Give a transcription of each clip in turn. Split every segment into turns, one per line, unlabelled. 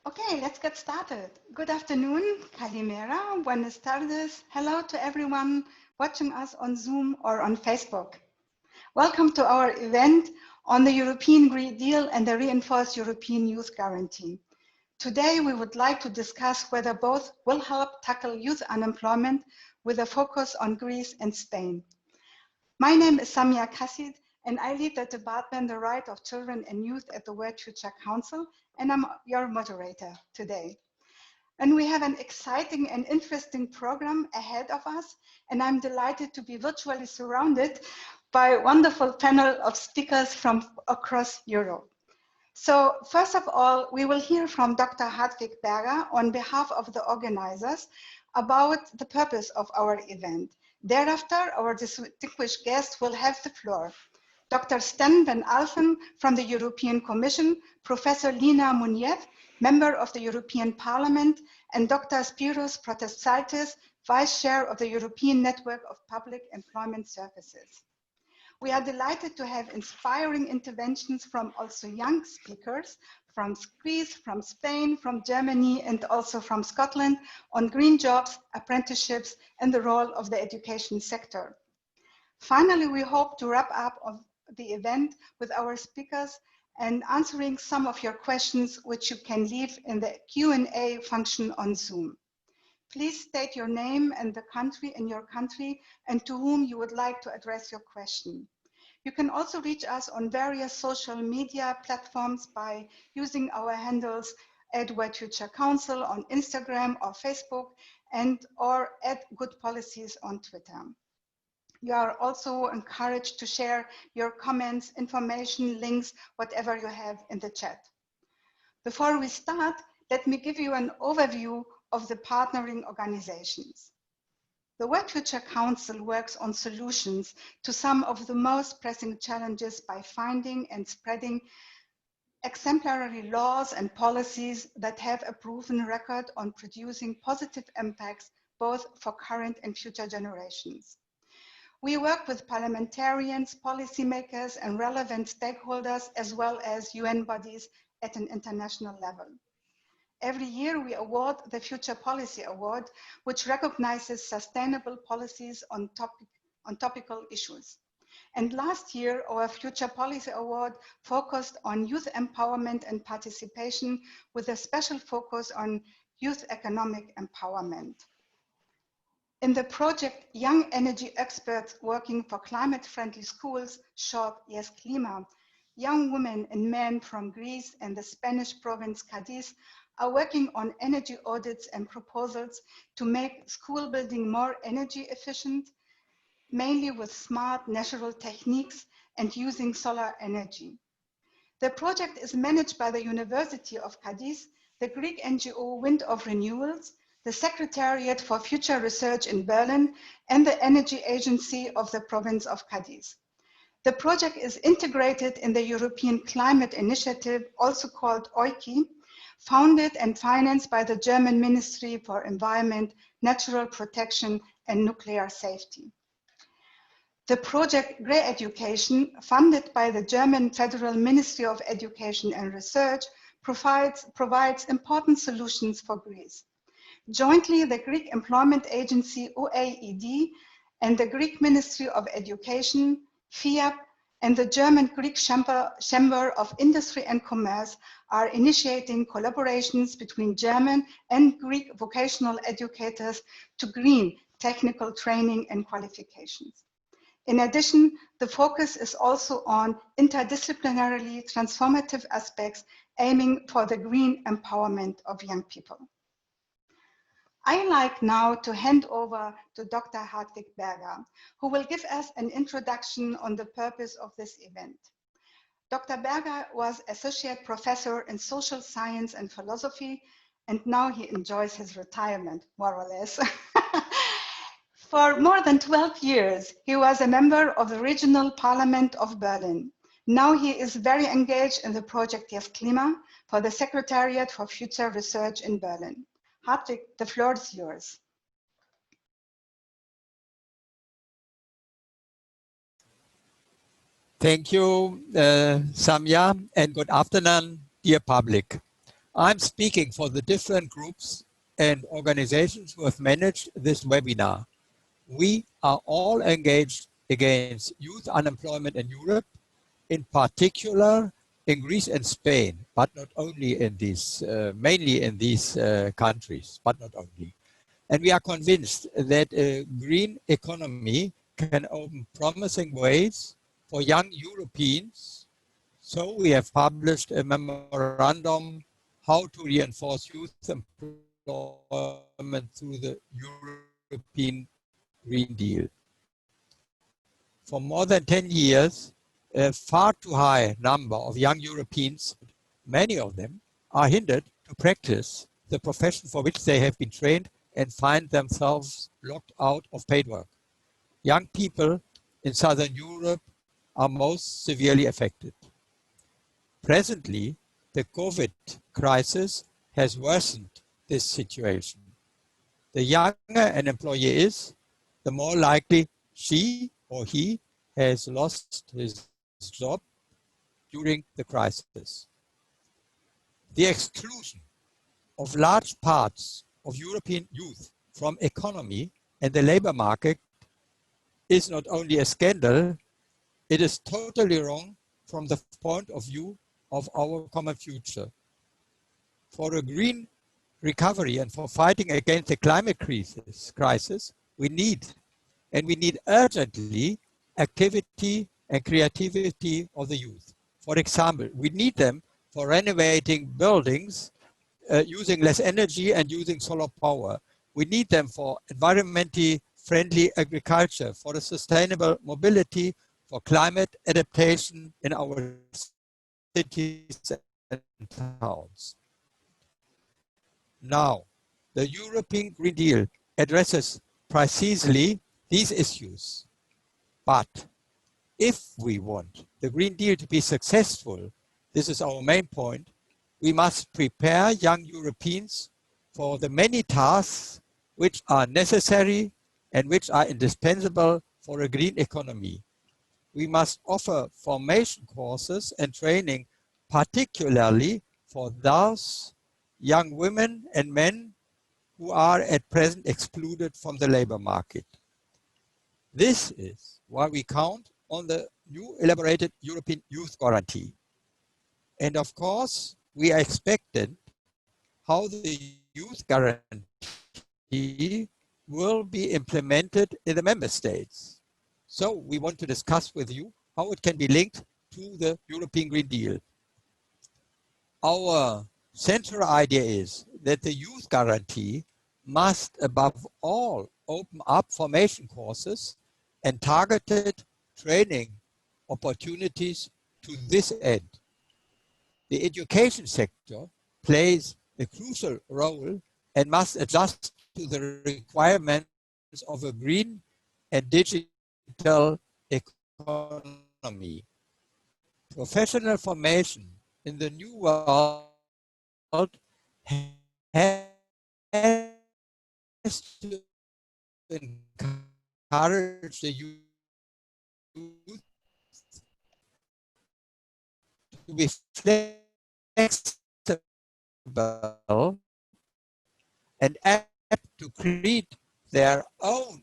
Okay, let's get started. Good afternoon, Kalimera, buenas tardes. Hello to everyone watching us on Zoom or on Facebook. Welcome to our event on the European Green Deal and the reinforced European Youth Guarantee. Today, we would like to discuss whether both will help tackle youth unemployment with a focus on Greece and Spain. My name is Samia Kassid, and I lead the department, the Right of Children and Youth at the World Future Council, and I'm your moderator today. And we have an exciting and interesting program ahead of us, and I'm delighted to be virtually surrounded by a wonderful panel of speakers from across Europe. So first of all, we will hear from Dr. Hartwig Berger on behalf of the organizers about the purpose of our event. Thereafter, our distinguished guests will have the floor. Dr. Sten van Alphen from the European Commission, Professor Lina Munir, member of the European Parliament, and Dr. Spiros Protestsaitis, Vice Chair of the European Network of Public Employment Services. We are delighted to have inspiring interventions from also young speakers from Greece, from Spain, from Germany, and also from Scotland on green jobs, apprenticeships, and the role of the education sector. Finally, we hope to wrap up on the event with our speakers and answering some of your questions, which you can leave in the Q&A function on Zoom. Please state your name and the country in your country and to whom you would like to address your question. You can also reach us on various social media platforms by using our handles at World Future Council on Instagram or Facebook or at Good Policies on Twitter. You are also encouraged to share your comments, information, links, whatever you have in the chat. Before we start, let me give you an overview of the partnering organizations. The World Future Council works on solutions to some of the most pressing challenges by finding and spreading exemplary laws and policies that have a proven record on producing positive impacts both for current and future generations. We work with parliamentarians, policymakers, and relevant stakeholders, as well as UN bodies at an international level. Every year, we award the Future Policy Award, which recognizes sustainable policies on topical issues. And last year, our Future Policy Award focused on youth empowerment and participation, with a special focus on youth economic empowerment. In the project Young Energy Experts Working for Climate-Friendly Schools, short Yes Klima, young women and men from Greece and the Spanish province Cadiz are working on energy audits and proposals to make school building more energy efficient, mainly with smart natural techniques and using solar energy. The project is managed by the University of Cadiz, the Greek NGO Wind of Renewals, the Secretariat for Future Research in Berlin, and the Energy Agency of the province of Cadiz. The project is integrated in the European Climate Initiative, also called EUCI, founded and financed by the German Ministry for Environment, Natural Protection, and Nuclear Safety. The project Grey Education, funded by the German Federal Ministry of Education and Research, provides important solutions for Greece. Jointly, the Greek Employment Agency, OECD, and the Greek Ministry of Education, FIAP, and the German-Greek Chamber of Industry and Commerce are initiating collaborations between German and Greek vocational educators to green technical training and qualifications. In addition, the focus is also on interdisciplinarily transformative aspects aiming for the green empowerment of young people. I like now to hand over to Dr. Hartwig Berger, who will give us an introduction on the purpose of this event. Dr. Berger was Associate Professor in Social Science and Philosophy, and now he enjoys his retirement, more or less. For more than 12 years, he was a member of the Regional Parliament of Berlin. Now he is very engaged in the project Yes Klima for the Secretariat for Future Research in Berlin. Hartwig, the floor is yours.
Thank you, Samia, and good afternoon, dear public. I'm speaking for the different groups and organizations who have managed this webinar. We are all engaged against youth unemployment in Europe, in particular in Greece and Spain, but not only in these, mainly in these countries, but not only. And we are convinced that a green economy can open promising ways for young Europeans. So we have published a memorandum how to reinforce youth employment through the European Green Deal. For more than 10 years, a far too high number of young Europeans, many of them, are hindered to practice the profession for which they have been trained and find themselves locked out of paid work. Young people in Southern Europe are most severely affected. Presently, the COVID crisis has worsened this situation. The younger an employee is, the more likely she or he has lost his job during the crisis. The exclusion of large parts of European youth from economy and the labor market is not only a scandal, it is totally wrong from the point of view of our common future. For a green recovery and for fighting against the climate crisis, we need urgently activity and creativity of the youth. For example, we need them for renovating buildings using less energy and using solar power. We need them for environmentally friendly agriculture, for the sustainable mobility, for climate adaptation in our cities and towns. Now, the European Green Deal addresses precisely these issues. But if we want the Green Deal to be successful, this is our main point, we must prepare young Europeans for the many tasks which are necessary and which are indispensable for a green economy. We must offer formation courses and training, particularly for those young women and men who are at present excluded from the labor market. This is why we count on the new elaborated European Youth Guarantee. And of course, we are expectant how the Youth Guarantee will be implemented in the member states. So we want to discuss with you how it can be linked to the European Green Deal. Our central idea is that the Youth Guarantee must above all open up formation courses and targeted training opportunities to this end. The education sector plays a crucial role and must adjust to the requirements of a green and digital economy. Professional formation in the new world has to encourage the youth to be flexible and apt to create their own.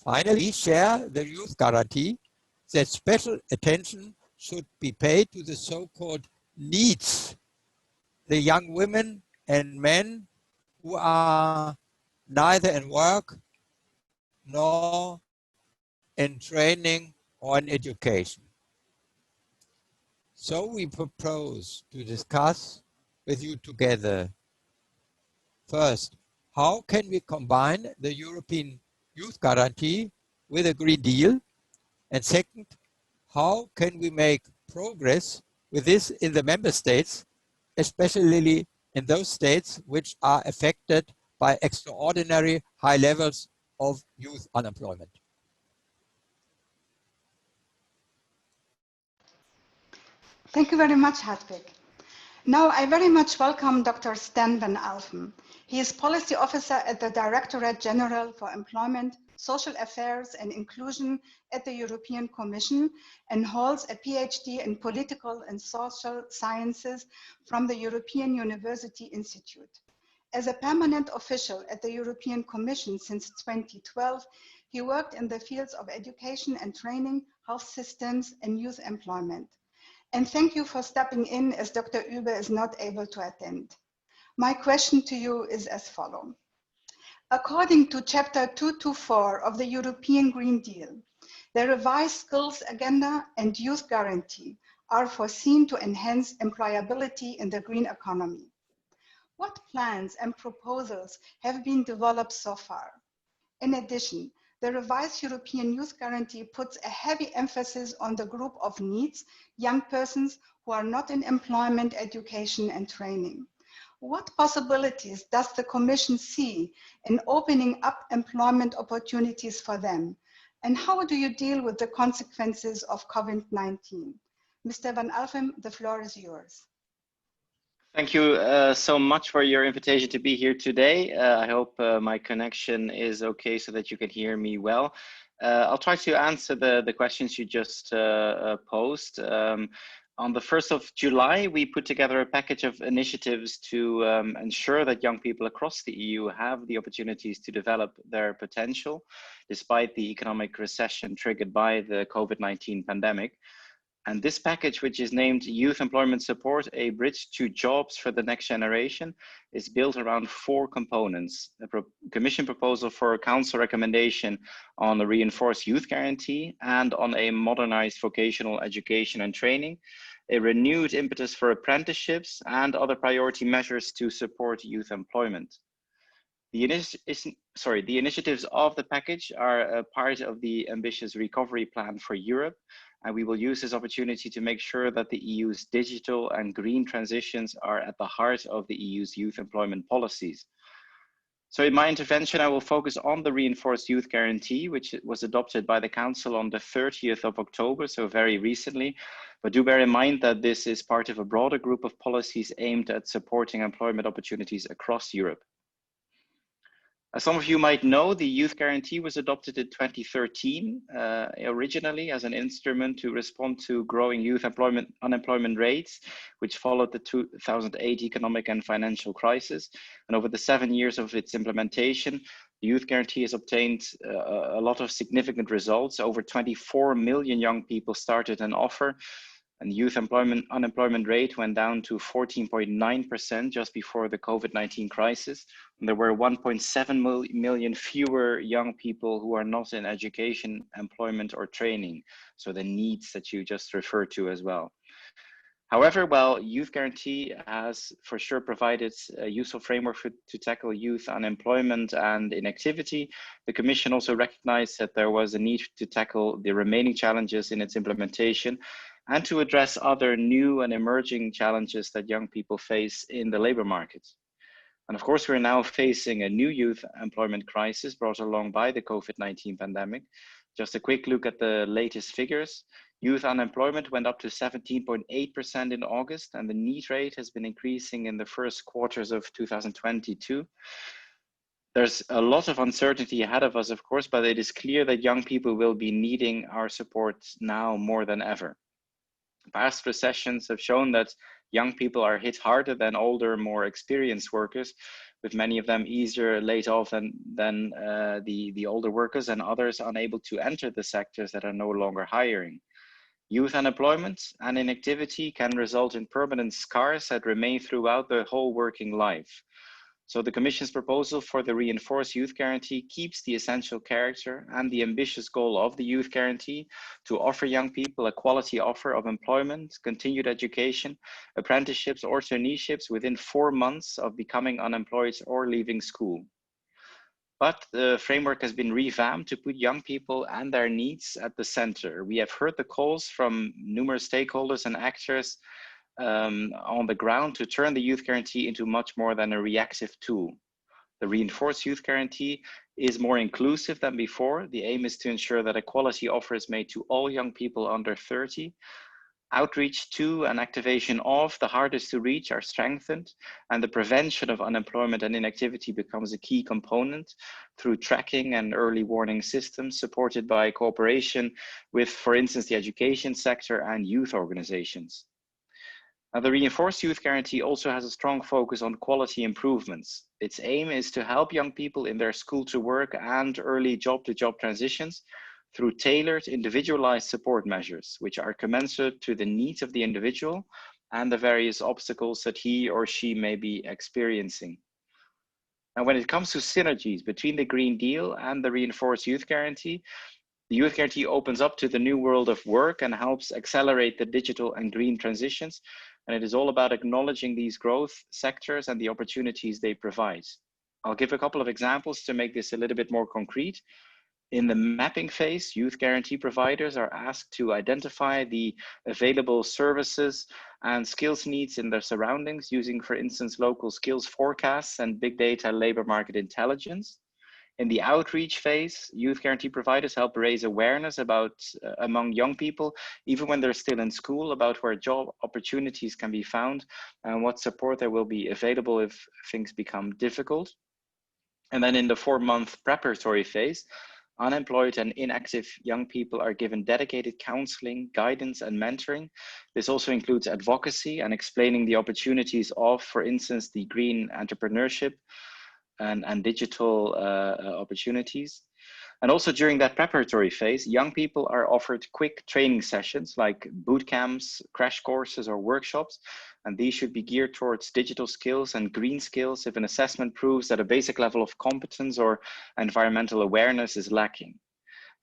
Finally, we share the Youth Guarantee that special attention should be paid to the so-called needs, the young women and men who are neither in work nor in training or in education. So we propose to discuss with you together, first, how can we combine the European Youth Guarantee with a Green Deal? And second, how can we make progress with this in the member states, especially in those states which are affected by extraordinary high levels of youth unemployment?
Thank you very much, Hartwig. Now, I very much welcome Dr. Stan van Alphen. He is Policy Officer at the Directorate General for Employment Social Affairs and Inclusion at the European Commission and holds a PhD in Political and Social Sciences from the European University Institute. As a permanent official at the European Commission since 2012, he worked in the fields of education and training, health systems, and youth employment. And thank you for stepping in as Dr. Übe is not able to attend. My question to you is as follows. According to Chapter 224 of the European Green Deal, the revised skills agenda and youth guarantee are foreseen to enhance employability in the green economy. What plans and proposals have been developed so far? In addition, the revised European Youth Guarantee puts a heavy emphasis on the group of needs, young persons who are not in employment, education, and training. What possibilities does the Commission see in opening up employment opportunities for them? And how do you deal with the consequences of COVID-19? Mr. Van Alphen, the floor is yours.
Thank you so much for your invitation to be here today. I hope my connection is okay so that you can hear me well. I'll try to answer the questions you just posed. On the 1st of July, we put together a package of initiatives to ensure that young people across the EU have the opportunities to develop their potential, despite the economic recession triggered by the COVID-19 pandemic. And this package, which is named Youth Employment Support, a Bridge to Jobs for the Next Generation, is built around 4 components: a Commission proposal for a Council recommendation on a reinforced youth guarantee and on a modernized vocational education and training, a renewed impetus for apprenticeships, and other priority measures to support youth employment. The initiatives of the package are a part of the ambitious recovery plan for Europe, and we will use this opportunity to make sure that the EU's digital and green transitions are at the heart of the EU's youth employment policies. So in my intervention, I will focus on the reinforced youth guarantee, which was adopted by the Council on the 30th of October, so very recently. But do bear in mind that this is part of a broader group of policies aimed at supporting employment opportunities across Europe. As some of you might know, the Youth Guarantee was adopted in 2013, originally as an instrument to respond to growing youth unemployment rates, which followed the 2008 economic and financial crisis. And over the 7 years of its implementation, the Youth Guarantee has obtained a lot of significant results. Over 24 million young people started an offer, and the youth unemployment rate went down to 14.9% just before the COVID-19 crisis. And there were 1.7 million fewer young people who are not in education, employment, or training. So the needs that you just referred to as well. However, while Youth Guarantee has for sure provided a useful framework to tackle youth unemployment and inactivity, the Commission also recognized that there was a need to tackle the remaining challenges in its implementation and to address other new and emerging challenges that young people face in the labor market. And of course, we're now facing a new youth employment crisis brought along by the COVID-19 pandemic. Just a quick look at the latest figures. Youth unemployment went up to 17.8% in August, and the need rate has been increasing in the first quarters of 2022. There's a lot of uncertainty ahead of us, of course, but it is clear that young people will be needing our support now more than ever. Past recessions have shown that young people are hit harder than older, more experienced workers, with many of them easier laid off than the older workers, and others unable to enter the sectors that are no longer hiring. Youth unemployment and inactivity can result in permanent scars that remain throughout their whole working life. So the Commission's proposal for the reinforced youth guarantee keeps the essential character and the ambitious goal of the youth guarantee to offer young people a quality offer of employment, continued education, apprenticeships or traineeships within 4 months of becoming unemployed or leaving school. But the framework has been revamped to put young people and their needs at the center. We have heard the calls from numerous stakeholders and actors on the ground to turn the youth guarantee into much more than a reactive tool. The reinforced youth guarantee is more inclusive than before. The aim is to ensure that a quality offer is made to all young people under 30. Outreach to and activation of the hardest to reach are strengthened, and the prevention of unemployment and inactivity becomes a key component through tracking and early warning systems supported by cooperation with, for instance, the education sector and youth organizations. Now, the Reinforced Youth Guarantee also has a strong focus on quality improvements. Its aim is to help young people in their school to work and early job to job transitions through tailored, individualized support measures, which are commensurate to the needs of the individual and the various obstacles that he or she may be experiencing. Now, when it comes to synergies between the Green Deal and the Reinforced Youth Guarantee, the Youth Guarantee opens up to the new world of work and helps accelerate the digital and green transitions. And it is all about acknowledging these growth sectors and the opportunities they provide. I'll give a couple of examples to make this a little bit more concrete. In the mapping phase, youth guarantee providers are asked to identify the available services and skills needs in their surroundings using, for instance, local skills forecasts and big data labor market intelligence. In the outreach phase, youth guarantee providers help raise awareness about among young people, even when they're still in school, about where job opportunities can be found and what support there will be available if things become difficult. And then in the 4-month preparatory phase, unemployed and inactive young people are given dedicated counseling, guidance, and mentoring. This also includes advocacy and explaining the opportunities of, for instance, the green entrepreneurship and digital opportunities. And also during that preparatory phase, young people are offered quick training sessions like boot camps, crash courses, or workshops. And these should be geared towards digital skills and green skills if an assessment proves that a basic level of competence or environmental awareness is lacking.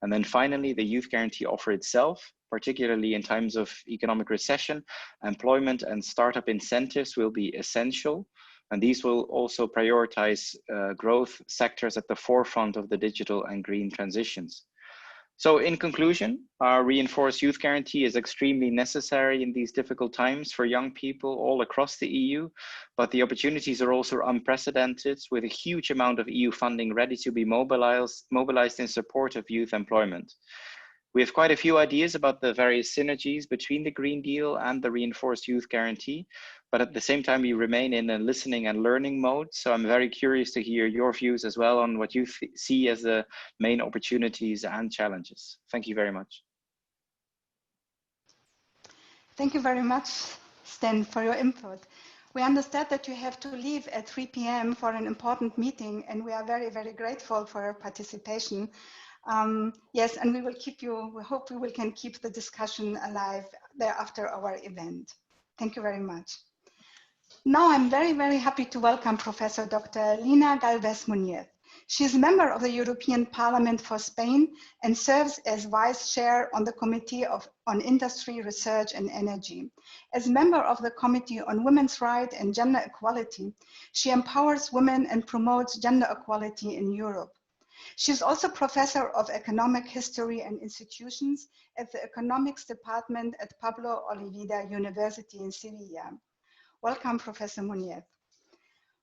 And then finally, the Youth Guarantee offer itself, particularly in times of economic recession, employment and startup incentives will be essential. And these will also prioritize growth sectors at the forefront of the digital and green transitions. So in conclusion, our Reinforced Youth Guarantee is extremely necessary in these difficult times for young people all across the EU, but the opportunities are also unprecedented, with a huge amount of EU funding ready to be mobilized in support of youth employment. We have quite a few ideas about the various synergies between the Green Deal and the Reinforced Youth Guarantee, but at the same time, we remain in a listening and learning mode. So I'm very curious to hear your views as well on what you see as the main opportunities and challenges. Thank you very much.
Thank you very much, Sten, for your input. We understand that you have to leave at 3 p.m. for an important meeting, and we are very, very grateful for your participation. Yes, and we hope we can keep the discussion alive there after our event. Thank you very much. Now I'm very, very happy to welcome Professor Dr. Lina Galvez Munir. She is a member of the European Parliament for Spain and serves as Vice Chair on the Committee on Industry, Research and Energy. As member of the Committee on Women's Rights and Gender Equality, she empowers women and promotes gender equality in Europe. She is also Professor of Economic History and Institutions at the Economics Department at Pablo Olavide University in Sevilla. Welcome, Professor Munir.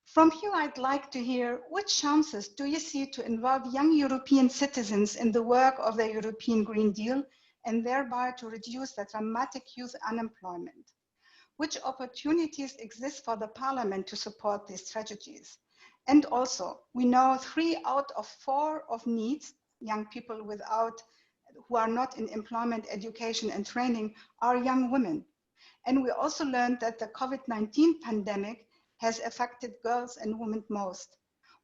From you, I'd like to hear which chances do you see to involve young European citizens in the work of the European Green Deal and thereby to reduce the dramatic youth unemployment? Which opportunities exist for the Parliament to support these strategies? And also, we know 3 out of 4 of NEETs, young people who are not in employment, education and training, are young women. And we also learned that the COVID-19 pandemic has affected girls and women most.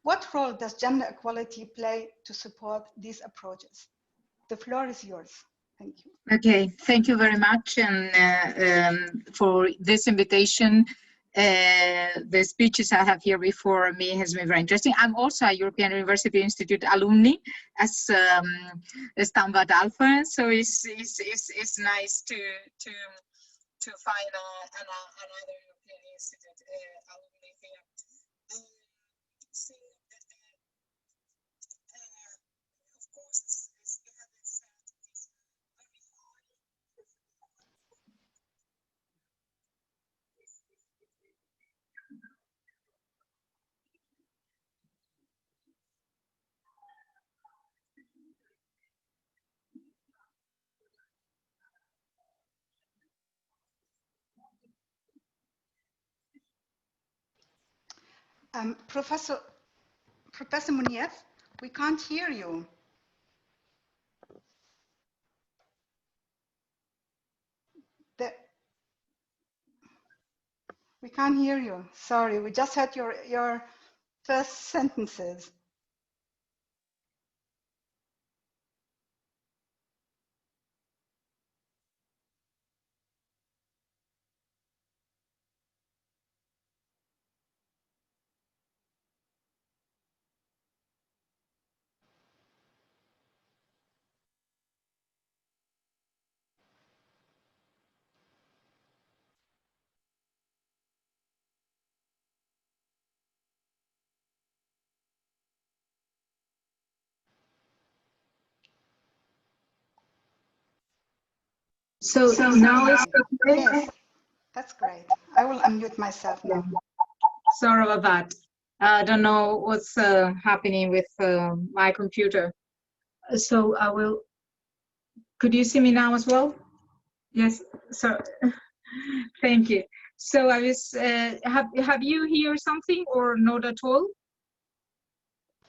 What role does gender equality play to support these approaches? The floor is yours. Thank you.
Okay, thank you very much for this invitation. The speeches I have here before me has been very interesting. I'm also a European University Institute alumni as Standard Alpha, so it's nice to find another European Institute alumni here. So, of course, as you have said, it's very hard.
Professor Munir, we can't hear you. We can't hear you. Sorry, we just heard your first sentences.
So now it's okay.
Yes, that's great. I will unmute myself now.
Sorry about that. I don't know what's happening with my computer. So I will. Could you see me now as well? Yes. So thank you. So I was. Have you heard something or not at all?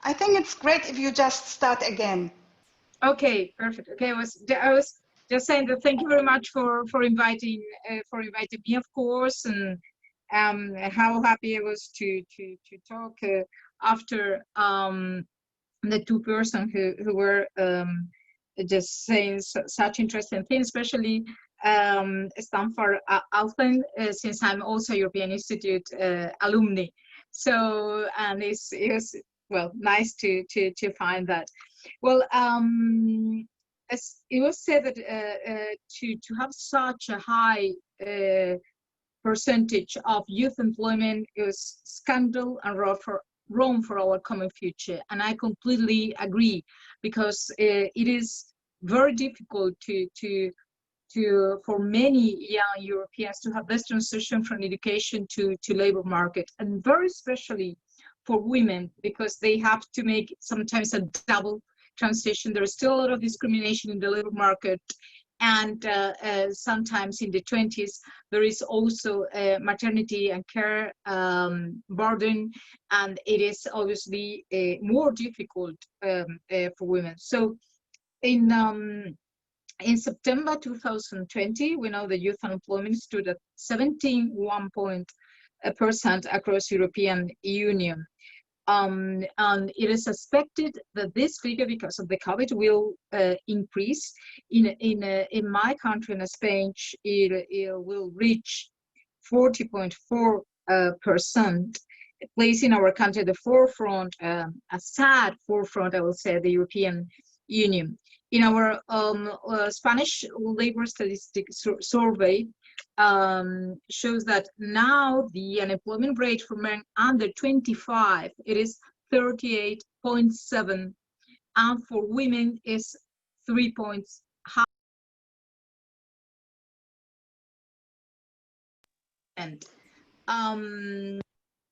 I think it's great if you just start again.
Okay, perfect. Okay, I was just saying that thank you very much for inviting me, of course, and how happy I was to talk after the two persons who were just saying such interesting things, especially Stanford Alphen, since I'm also European Institute alumni. So, and it was, well, nice to find that. Well, as it was said that to have such a high percentage of youth employment is scandal and wrong for our common future, and I completely agree, because it is very difficult for many young Europeans to have this transition from education to labor market, and very especially for women, because they have to make sometimes a double transition. There is still a lot of discrimination in the labor market, and sometimes in the 20s there is also maternity and care burden, and it is obviously more difficult for women. So in September 2020, we know the youth unemployment stood at 17.1% across European Union. And it is expected that this figure, because of the COVID, will increase. In my country, in Spain, it will reach 40.4%, placing our country at the forefront, a sad forefront, I will say, the European Union. In our Spanish labor statistics survey, shows that now the unemployment rate for men under 25, it is 38.7, and for women is 3 points higher. And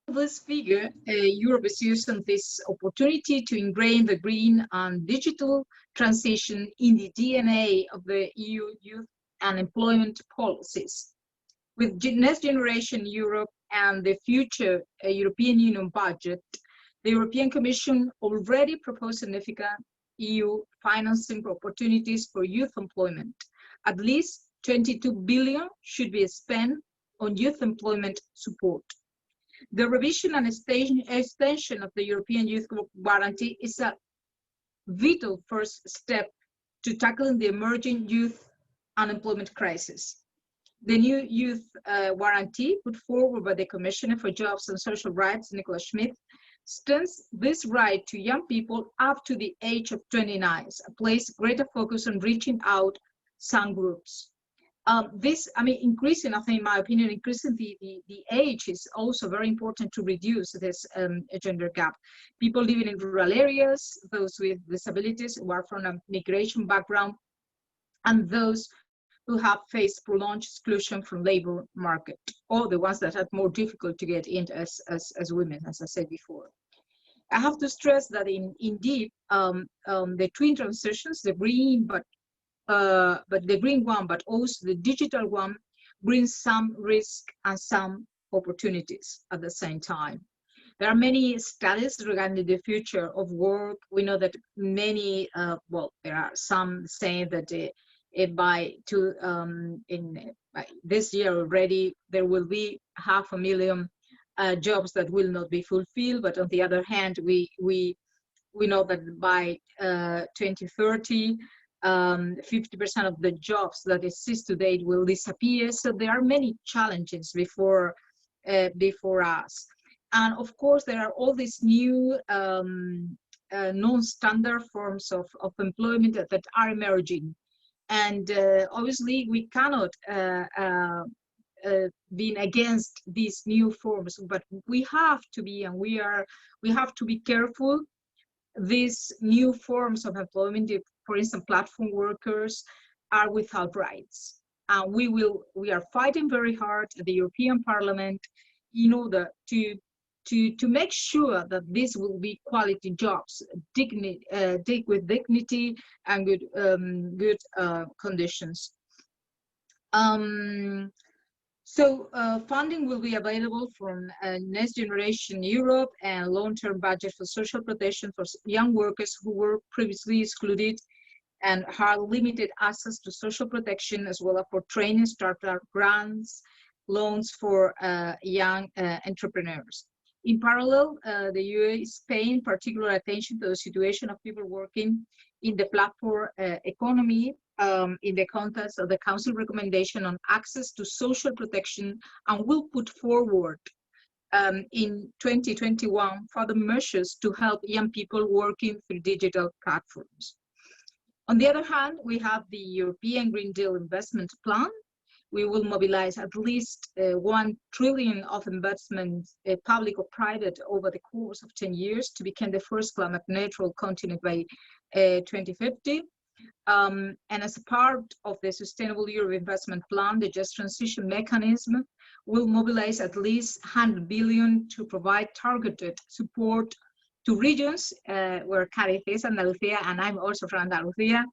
this figure, Europe is using this opportunity to ingrain the green and digital transition in the DNA of the EU youth and employment policies. With Next Generation Europe and the future European Union budget, the European Commission already proposed significant EU financing opportunities for youth employment. At least 22 billion should be spent on youth employment support. The revision and extension of the European Youth Guarantee is a vital first step to tackling the emerging youth unemployment crisis. The new Youth Guarantee, put forward by the Commissioner for Jobs and Social Rights, Nicola Schmidt, extends this right to young people up to the age of 29, place greater focus on reaching out some groups. Increasing, I think, in my opinion, increasing the age is also very important to reduce this gender gap. People living in rural areas, those with disabilities who are from a migration background, and those who have faced prolonged exclusion from labor market, or the ones that are more difficult to get in as women, as I said before. I have to stress that indeed the twin transitions, the green one, but also the digital one, brings some risk and some opportunities at the same time. There are many studies regarding the future of work. We know that many, well, there are some saying that by this year already, there will be 500,000 jobs that will not be fulfilled. But on the other hand, we know that by 2030, 50% of the jobs that exist today will disappear. So there are many challenges before us. And of course, there are all these new non-standard forms of employment that are emerging. And obviously, we cannot be against these new forms, but we have to be, and we have to be careful. These new forms of employment, for instance, platform workers, are without rights. And we are fighting very hard at the European Parliament in order to make sure that this will be quality jobs, with dignity and good conditions. So funding will be available from Next Generation Europe and long-term budget for social protection for young workers who were previously excluded and had limited access to social protection, as well as for training, startup grants, loans for young entrepreneurs. In parallel, the UE is paying particular attention to the situation of people working in the platform economy in the context of the Council recommendation on access to social protection, and will put forward in 2021 further measures to help young people working through digital platforms. On the other hand, we have the European Green Deal investment plan. We will mobilize at least 1 trillion of investments, public or private, over the course of 10 years to become the first climate neutral continent by 2050. And as a part of the Sustainable Europe Investment Plan, the Just Transition Mechanism will mobilize at least 100 billion to provide targeted support to regions where Cádiz is, Andalucía, and I'm also from Andalucía,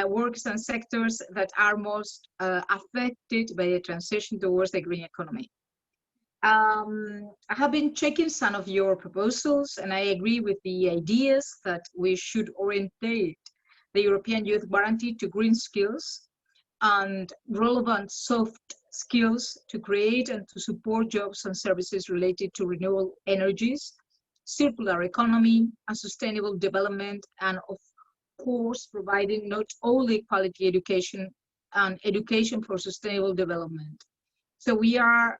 works and sectors that are most affected by the transition towards the green economy. I have been checking some of your proposals, and I agree with the ideas that we should orientate the European Youth Guarantee to green skills and relevant soft skills to create and to support jobs and services related to renewable energies, circular economy, and sustainable development, and of course providing not only quality education and education for sustainable development. So we are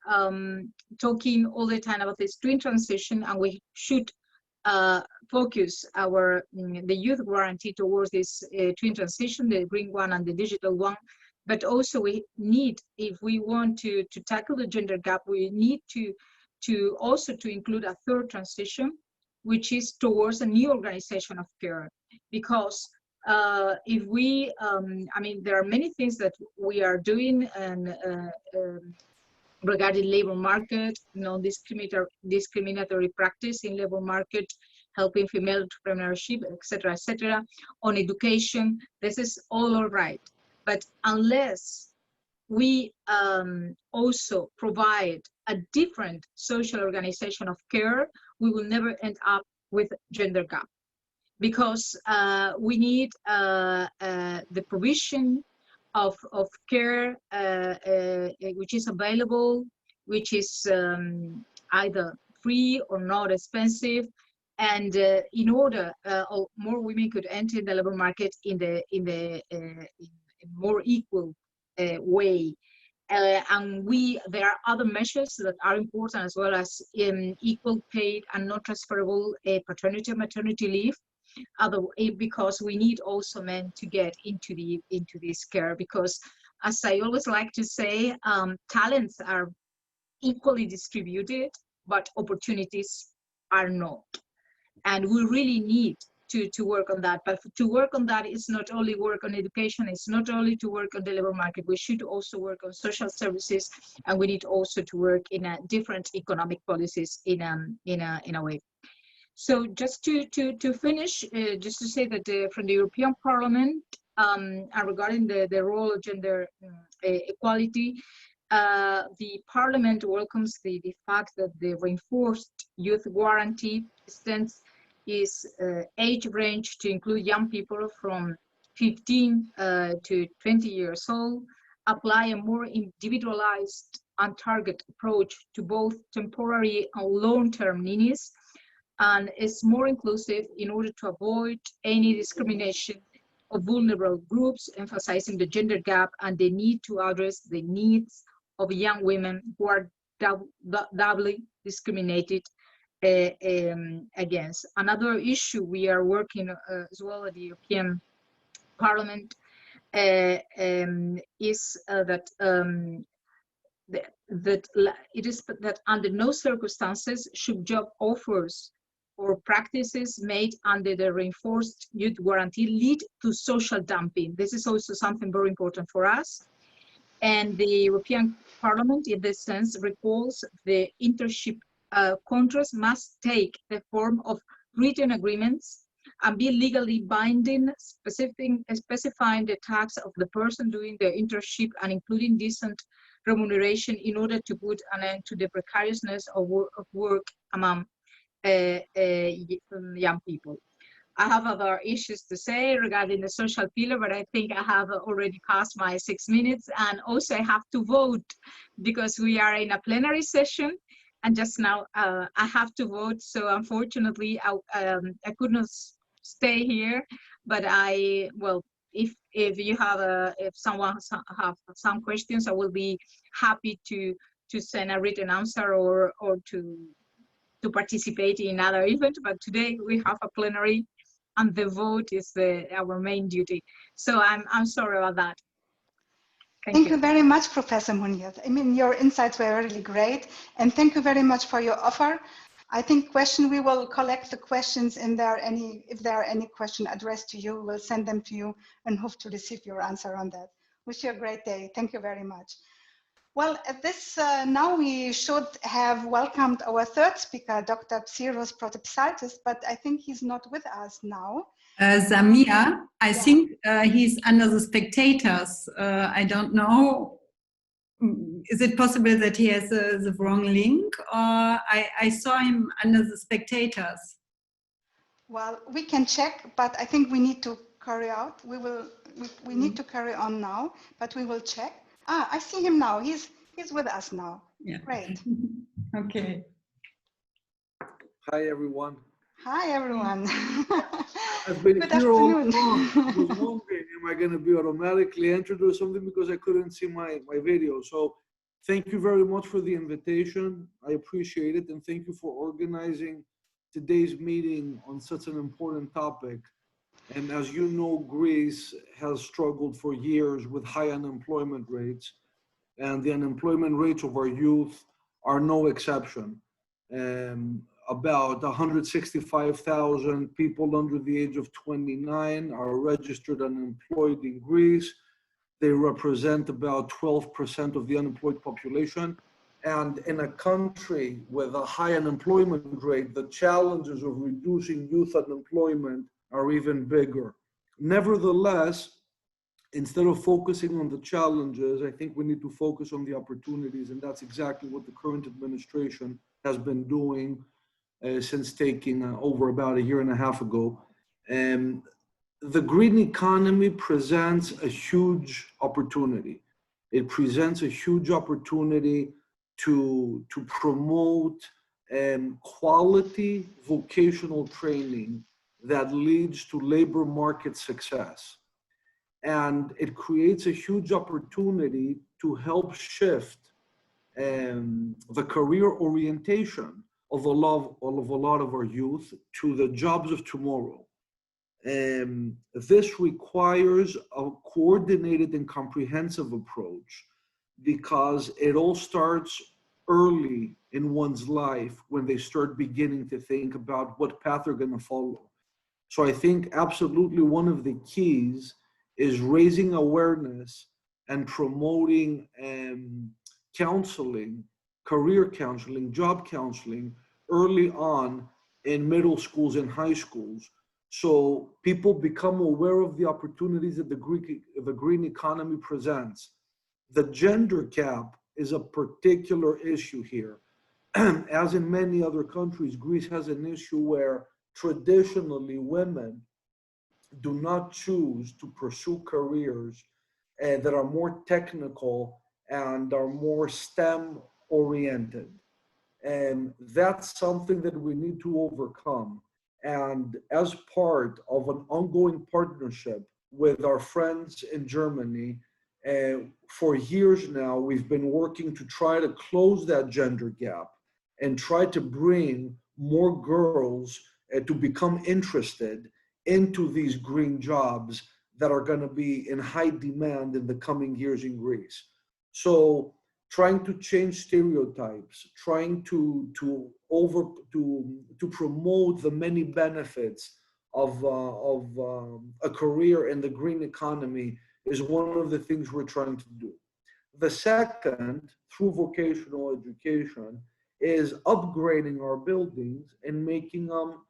talking all the time about this twin transition, and we should focus the youth guarantee towards this twin transition, the green one and the digital one. But also we need, if we want to tackle the gender gap, we need to also include a third transition, which is towards a new organization of care. Because if we, I mean, there are many things that we are doing and regarding labor market, non-discriminatory practice in labor market, helping female entrepreneurship, etc., on education. This is all right. But unless we also provide a different social organization of care, we will never end up with gender gap. Because we need the provision of care which is available, which is either free or not expensive, and in order more women could enter the labor market in more equal way. And there are other measures that are important, as well as equal paid and non transferable paternity and maternity leave. Because we need also men to get into this care, because as I always like to say, talents are equally distributed, but opportunities are not. And we really need to work on that. But to work on that is not only work on education, it's not only to work on the labor market. We should also work on social services, and we need also to work in a different economic policies in a way. So just to finish, just to say that from the European Parliament, and regarding the role of gender equality, The Parliament welcomes the fact that the reinforced youth guarantee extends its age range to include young people from 15 to 20 years old, apply a more individualized and target approach to both temporary and long-term needs, and is more inclusive in order to avoid any discrimination of vulnerable groups, emphasizing the gender gap and the need to address the needs of young women who are doubly discriminated against. Another issue we are working as well at the European Parliament is that that under no circumstances should job offers or practices made under the reinforced youth guarantee lead to social dumping. This is also something very important for us. And the European Parliament, in this sense, recalls the internship contracts must take the form of written agreements and be legally binding, specifying the tasks of the person doing the internship and including decent remuneration in order to put an end to the precariousness of work among young people. I have other issues to say regarding the social pillar, but I think I have already passed my 6 minutes, and also I have to vote because we are in a plenary session, and just now I have to vote. So unfortunately, I could not stay here, but if you have if someone have some questions, I will be happy to send a written answer or to participate in other event. But today we have a plenary, and the vote is our main duty. So I'm sorry about that.
Thank you very much, Professor Munir. I mean, your insights were really great, and thank you very much for your offer. I think we will collect the questions if there are any question addressed to you, we'll send them to you and hope to receive your answer on that. Wish you a great day. Thank you very much. Well, at this, now we should have welcomed our third speaker, Dr. Psyros Protopsaitis, but I think he's not with us now.
Zamia, I think he's under the spectators. I don't know. Is it possible that he has the wrong link, or I saw him under the spectators?
Well, we can check, but I think we need to carry out. We need to carry on now, but we will check. Ah, I see him now. He's with us now. Yeah. Great.
Okay.
Hi, everyone.
Hi, everyone.
I've been
Good
here all
afternoon.
along. I was wondering, am I going to be automatically entered or something, because I couldn't see my video. So thank you very much for the invitation. I appreciate it. And thank you for organizing today's meeting on such an important topic. And as you know, Greece has struggled for years with high unemployment rates, and the unemployment rates of our youth are no exception. About 165,000 people under the age of 29 are registered unemployed in Greece. They represent about 12% of the unemployed population. And in a country with a high unemployment rate, the challenges of reducing youth unemployment are even bigger. Nevertheless, instead of focusing on the challenges, I think we need to focus on the opportunities, and that's exactly what the current administration has been doing since taking over about 1.5 years ago. The green economy presents a huge opportunity. It presents a huge opportunity to promote quality vocational training that leads to labor market success. And it creates a huge opportunity to help shift the career orientation of a lot of our youth to the jobs of tomorrow. This requires a coordinated and comprehensive approach, because it all starts early in one's life when they start beginning to think about what path they're going to follow. So I think absolutely one of the keys is raising awareness and promoting counseling, career counseling, job counseling early on in middle schools and high schools, so people become aware of the opportunities that the green economy presents. The gender gap is a particular issue here. As in many other countries, Greece has an issue where traditionally women do not choose to pursue careers that are more technical and are more STEM oriented. And that's something that we need to overcome. And as part of an ongoing partnership with our friends in Germany, for years now, we've been working to try to close that gender gap and try to bring more girls to become interested into these green jobs that are going to be in high demand in the coming years in Greece. So trying to change stereotypes, trying to promote the many benefits of a career in the green economy is one of the things we're trying to do. The second, through vocational education, is upgrading our buildings and making them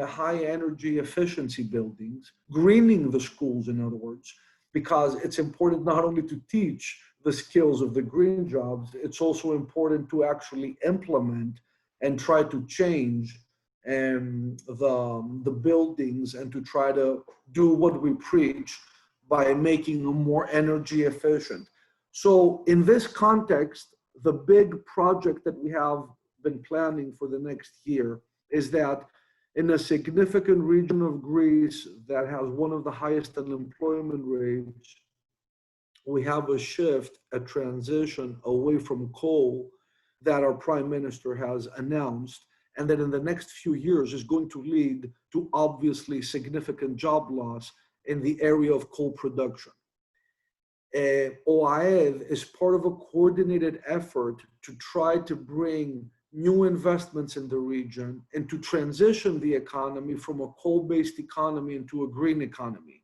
high energy efficiency buildings, greening the schools, in other words, because it's important not only to teach the skills of the green jobs, it's also important to actually implement and try to change the buildings and to try to do what we preach by making them more energy efficient. So in this context, the big project that we have been planning for the next year is that in a significant region of Greece that has one of the highest unemployment rates, we have a shift, a transition away from coal that our prime minister has announced, and that in the next few years is going to lead to obviously significant job loss in the area of coal production. OAED is part of a coordinated effort to try to bring new investments in the region and to transition the economy from a coal-based economy into a green economy.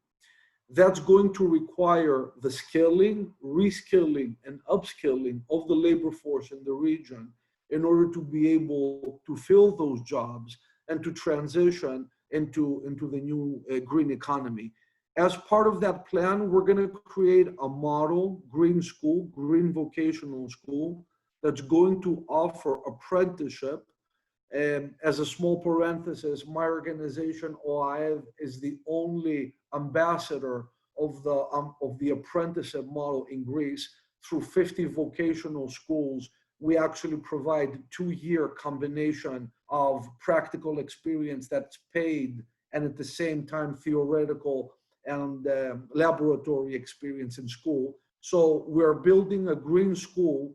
That's going to require the skilling, reskilling, and upskilling of the labor force in the region in order to be able to fill those jobs and to transition into the new green economy. As part of that plan, we're going to create a model green school, green vocational school, that's going to offer apprenticeship. And as a small parenthesis, my organization, OAED, is the only ambassador of the apprenticeship model in Greece. Through 50 vocational schools, we actually provide 2-year combination of practical experience that's paid and at the same time theoretical and laboratory experience in school. So we're building a green school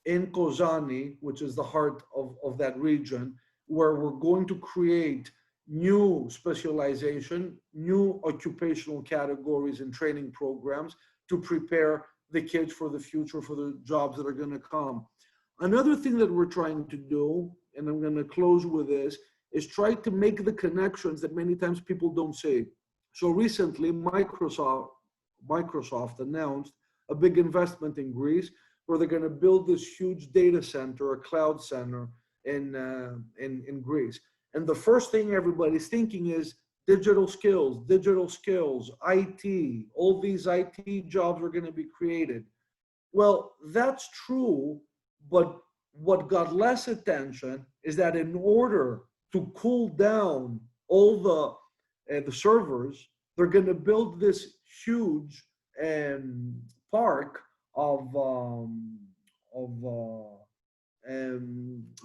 in Kozani, which is the heart of that region, where we're going to create new specialization, new occupational categories and training programs to prepare the kids for the future, for the jobs that are going to come. Another thing that we're trying to do, and I'm going to close with this, is try to make the connections that many times people don't see. So recently, Microsoft announced a big investment in Greece, where they're going to build this huge data center, a cloud center in Greece. And the first thing everybody's thinking is digital skills, IT, all these IT jobs are going to be created. Well, that's true, but what got less attention is that in order to cool down all the servers, they're going to build this huge park of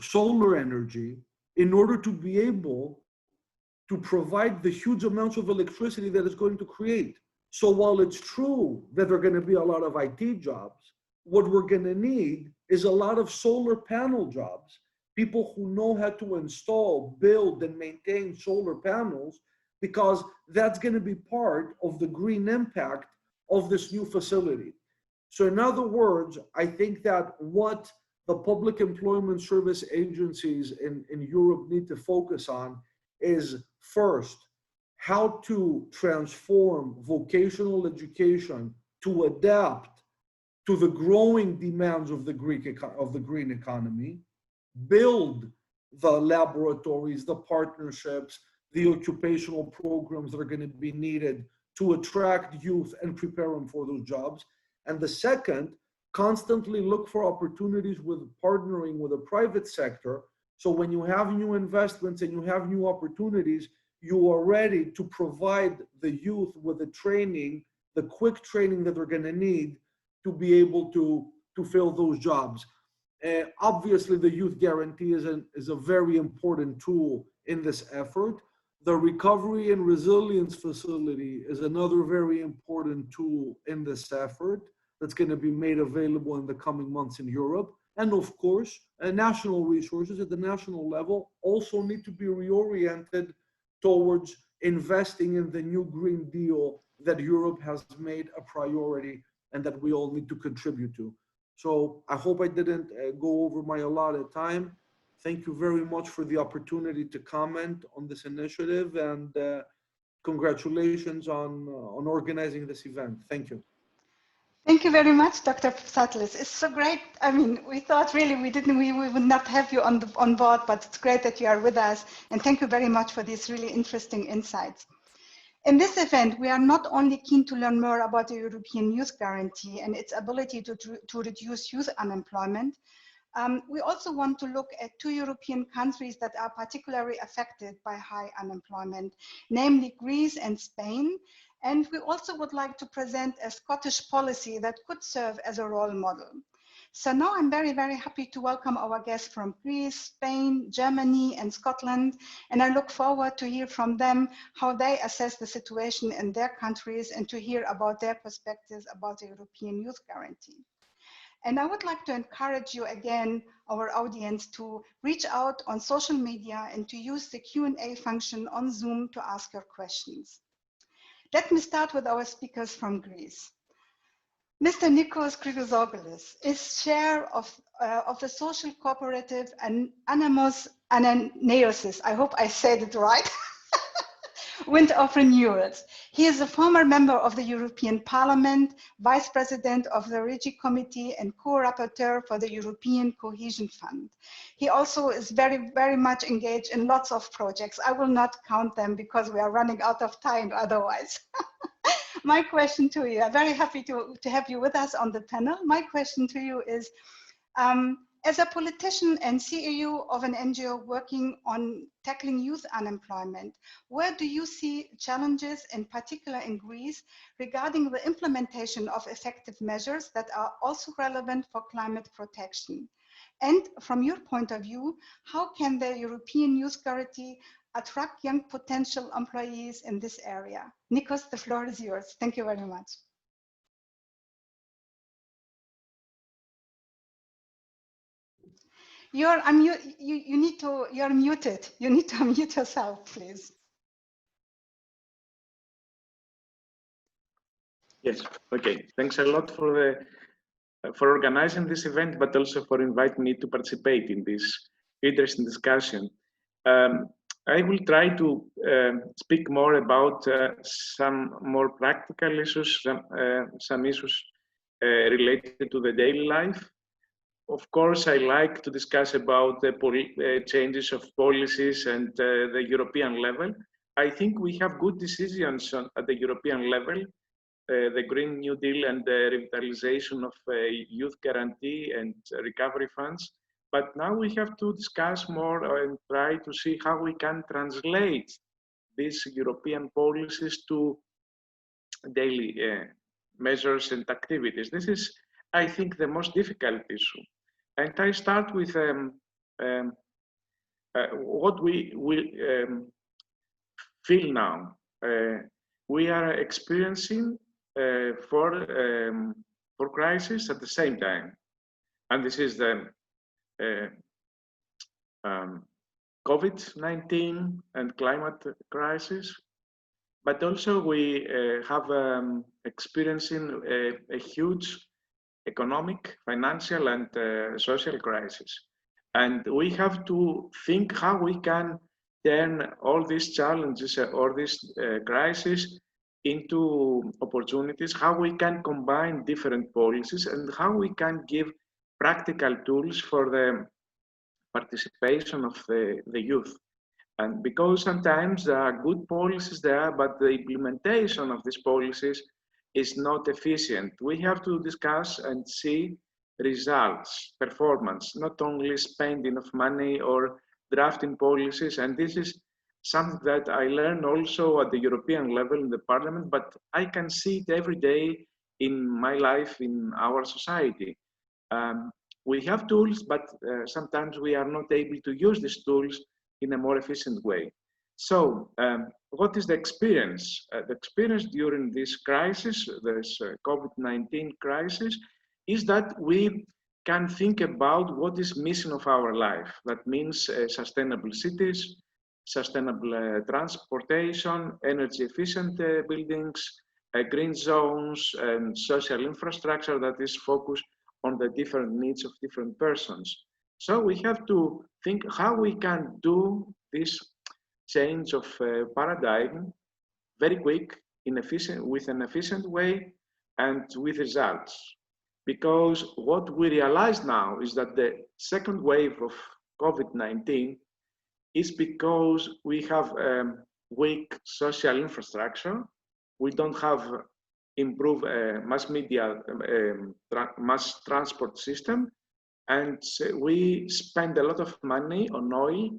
solar energy in order to be able to provide the huge amounts of electricity that it's going to create. So while it's true that there are going to be a lot of IT jobs, what we're going to need is a lot of solar panel jobs, people who know how to install, build, and maintain solar panels, because that's going to be part of the green impact of this new facility. So in other words, I think that what the public employment service agencies in Europe need to focus on is, first, how to transform vocational education to adapt to the growing demands of the green economy, build the laboratories, the partnerships, the occupational programs that are going to be needed to attract youth and prepare them for those jobs. And the second, constantly look for opportunities with partnering with the private sector. So when you have new investments and you have new opportunities, you are ready to provide the youth with the training, the quick training that they're going to need to be able to fill those jobs. Obviously, the youth guarantee is a very important tool in this effort. The recovery and resilience facility is another very important tool in this effort that's going to be made available in the coming months in Europe. And of course, national resources at the national level also need to be reoriented towards investing in the new Green Deal that Europe has made a priority and that we all need to contribute to. So I hope I didn't go over my allotted time. Thank you very much for the opportunity to comment on this initiative, and congratulations on organizing this event. Thank you.
Thank you very much, Dr. Psatis. It's so great. I mean, we thought really we would not have you on board, but it's great that you are with us. And thank you very much for these really interesting insights. In this event, we are not only keen to learn more about the European Youth Guarantee and its ability to reduce youth unemployment. We also want to look at 2 European countries that are particularly affected by high unemployment, namely Greece and Spain. And we also would like to present a Scottish policy that could serve as a role model. So now I'm very, very happy to welcome our guests from Greece, Spain, Germany, and Scotland. And I look forward to hear from them how they assess the situation in their countries and to hear about their perspectives about the European Youth Guarantee. And I would like to encourage you again, our audience, to reach out on social media and to use the Q&A function on Zoom to ask your questions. Let me start with our speakers from Greece. Mr. Nikos Christozopoulos is chair of the social cooperative Anamos Ananeosis. I hope I said it right. Wind of Renewable. He is a former member of the European Parliament, vice president of the Regi Committee, and co-rapporteur for the European Cohesion Fund. He also is very, very much engaged in lots of projects. I will not count them because we are running out of time otherwise. My question to you, I'm very happy to have you with us on the panel. My question to you is, as a politician and CEO of an NGO working on tackling youth unemployment, where do you see challenges, in particular in Greece, regarding the implementation of effective measures that are also relevant for climate protection? And from your point of view, how can the European Youth Guarantee attract young potential employees in this area? Nikos, the floor is yours. Thank you very much. You're muted. You need to unmute yourself, please.
Yes. Okay. Thanks a lot for organizing this event, but also for inviting me to participate in this interesting discussion. I will try to speak more about some more practical issues, some issues related to the daily life. Of course, I like to discuss about the changes of policies and the European level. I think we have good decisions at the European level, the Green New Deal and the revitalization of youth guarantee and recovery funds. But now we have to discuss more and try to see how we can translate these European policies to daily measures and activities. This is, I think, the most difficult issue. And I start with what we feel now. We are experiencing four crises at the same time. And this is the COVID-19 and climate crisis. But also we have experiencing a huge economic, financial, and social crisis. And we have to think how we can turn all these challenges or these crises into opportunities, how we can combine different policies, and how we can give practical tools for the participation of the youth. And because sometimes there are good policies there, but the implementation of these policies is not efficient. We have to discuss and see results, performance, not only spending of money or drafting policies. And this is something that I learned also at the European level in the Parliament, but I can see it every day in my life, in our society. We have tools, but sometimes we are not able to use these tools in a more efficient way. So what is the experience? The experience during this crisis, this COVID-19 crisis, is that we can think about what is missing of our life. That means sustainable cities, sustainable transportation, energy efficient buildings, green zones, and social infrastructure that is focused on the different needs of different persons. So we have to think how we can do this change of paradigm very quick, with an efficient way and with results. Because what we realize now is that the second wave of COVID-19 is because we have weak social infrastructure. We don't have improved mass media, mass transport system, and we spend a lot of money on oil,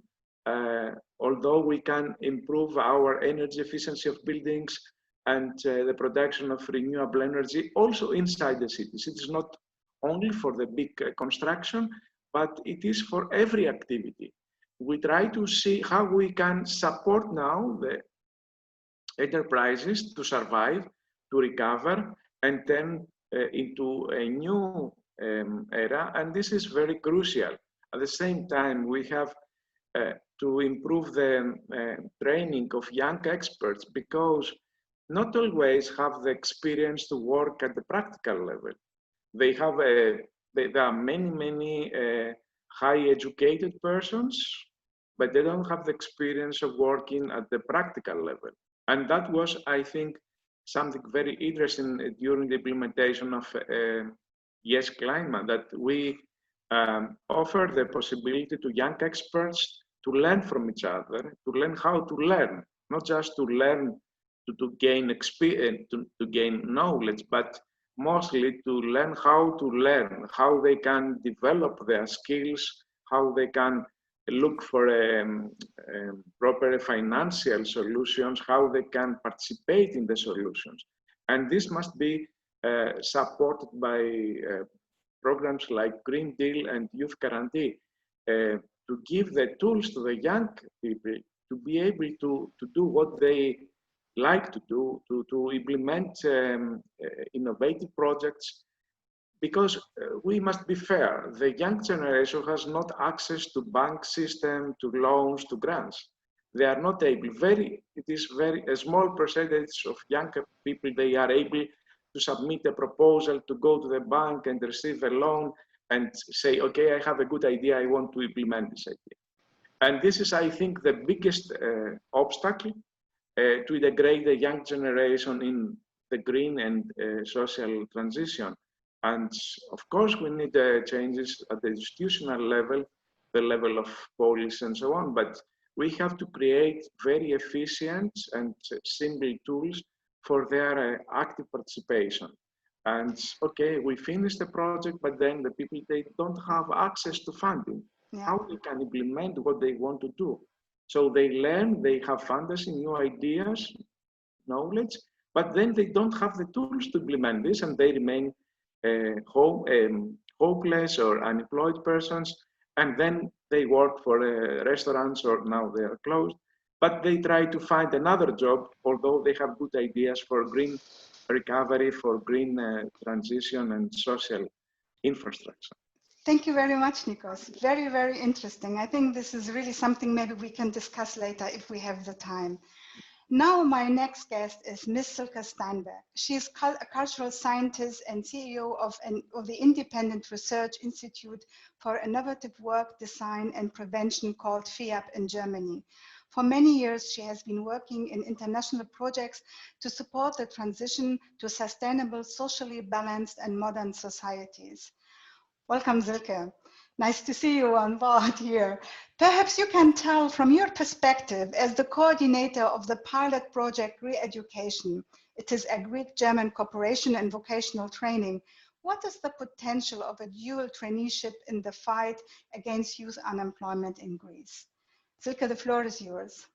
although we can improve our energy efficiency of buildings and the production of renewable energy also inside the cities. It is not only for the big construction, but it is for every activity. We try to see how we can support now the enterprises to survive, to recover, and then into a new era. And this is very crucial. At the same time, we have to improve the training of young experts, because not always have the experience to work at the practical level. They have there are many high educated persons, but they don't have the experience of working at the practical level. And that was, I think, something very interesting during the implementation of Yes Climate, that we offer the possibility to young experts to learn from each other, to learn how to learn, not just to learn to gain experience, to gain knowledge, but mostly to learn how they can develop their skills, how they can look for proper financial solutions, how they can participate in the solutions. And this must be supported by programs like Green Deal and Youth Guarantee, to give the tools to the young people to be able to do what they like to do, to implement innovative projects, because we must be fair. The young generation has not access to bank system, to loans, to grants. They are not able, it is a small percentage of young people, they are able to submit a proposal, to go to the bank and receive a loan and say, okay, I have a good idea, I want to implement this idea. And this is, I think, the biggest obstacle to integrate the young generation in the green and social transition. And of course, we need changes at the institutional level, the level of policy and so on, but we have to create very efficient and simple tools for their active participation. And okay, we finish the project, but then the people, they don't have access to funding. Yeah. How they can implement what they want to do. So they learn, they have fantasy, new ideas, knowledge, but then they don't have the tools to implement this, and they remain hopeless or unemployed persons, and then they work for restaurants, or now they are closed, but they try to find another job, although they have good ideas for green recovery, for green transition and social infrastructure.
Thank you very much, Nikos. Very, very interesting. I think this is really something maybe we can discuss later if we have the time. Now, my next guest is Ms. Silke Steinbeck. She is a cultural scientist and CEO of the Independent Research Institute for Innovative Work, Design and Prevention called FIAP in Germany. For many years, she has been working in international projects to support the transition to sustainable, socially balanced and modern societies. Welcome, Silke. Nice to see you on board here. Perhaps you can tell from your perspective as the coordinator of the pilot project Re-Education It is a Greek-German cooperation and vocational training. What is the potential of a dual traineeship in the fight against youth unemployment in Greece? Silke, the floor is yours.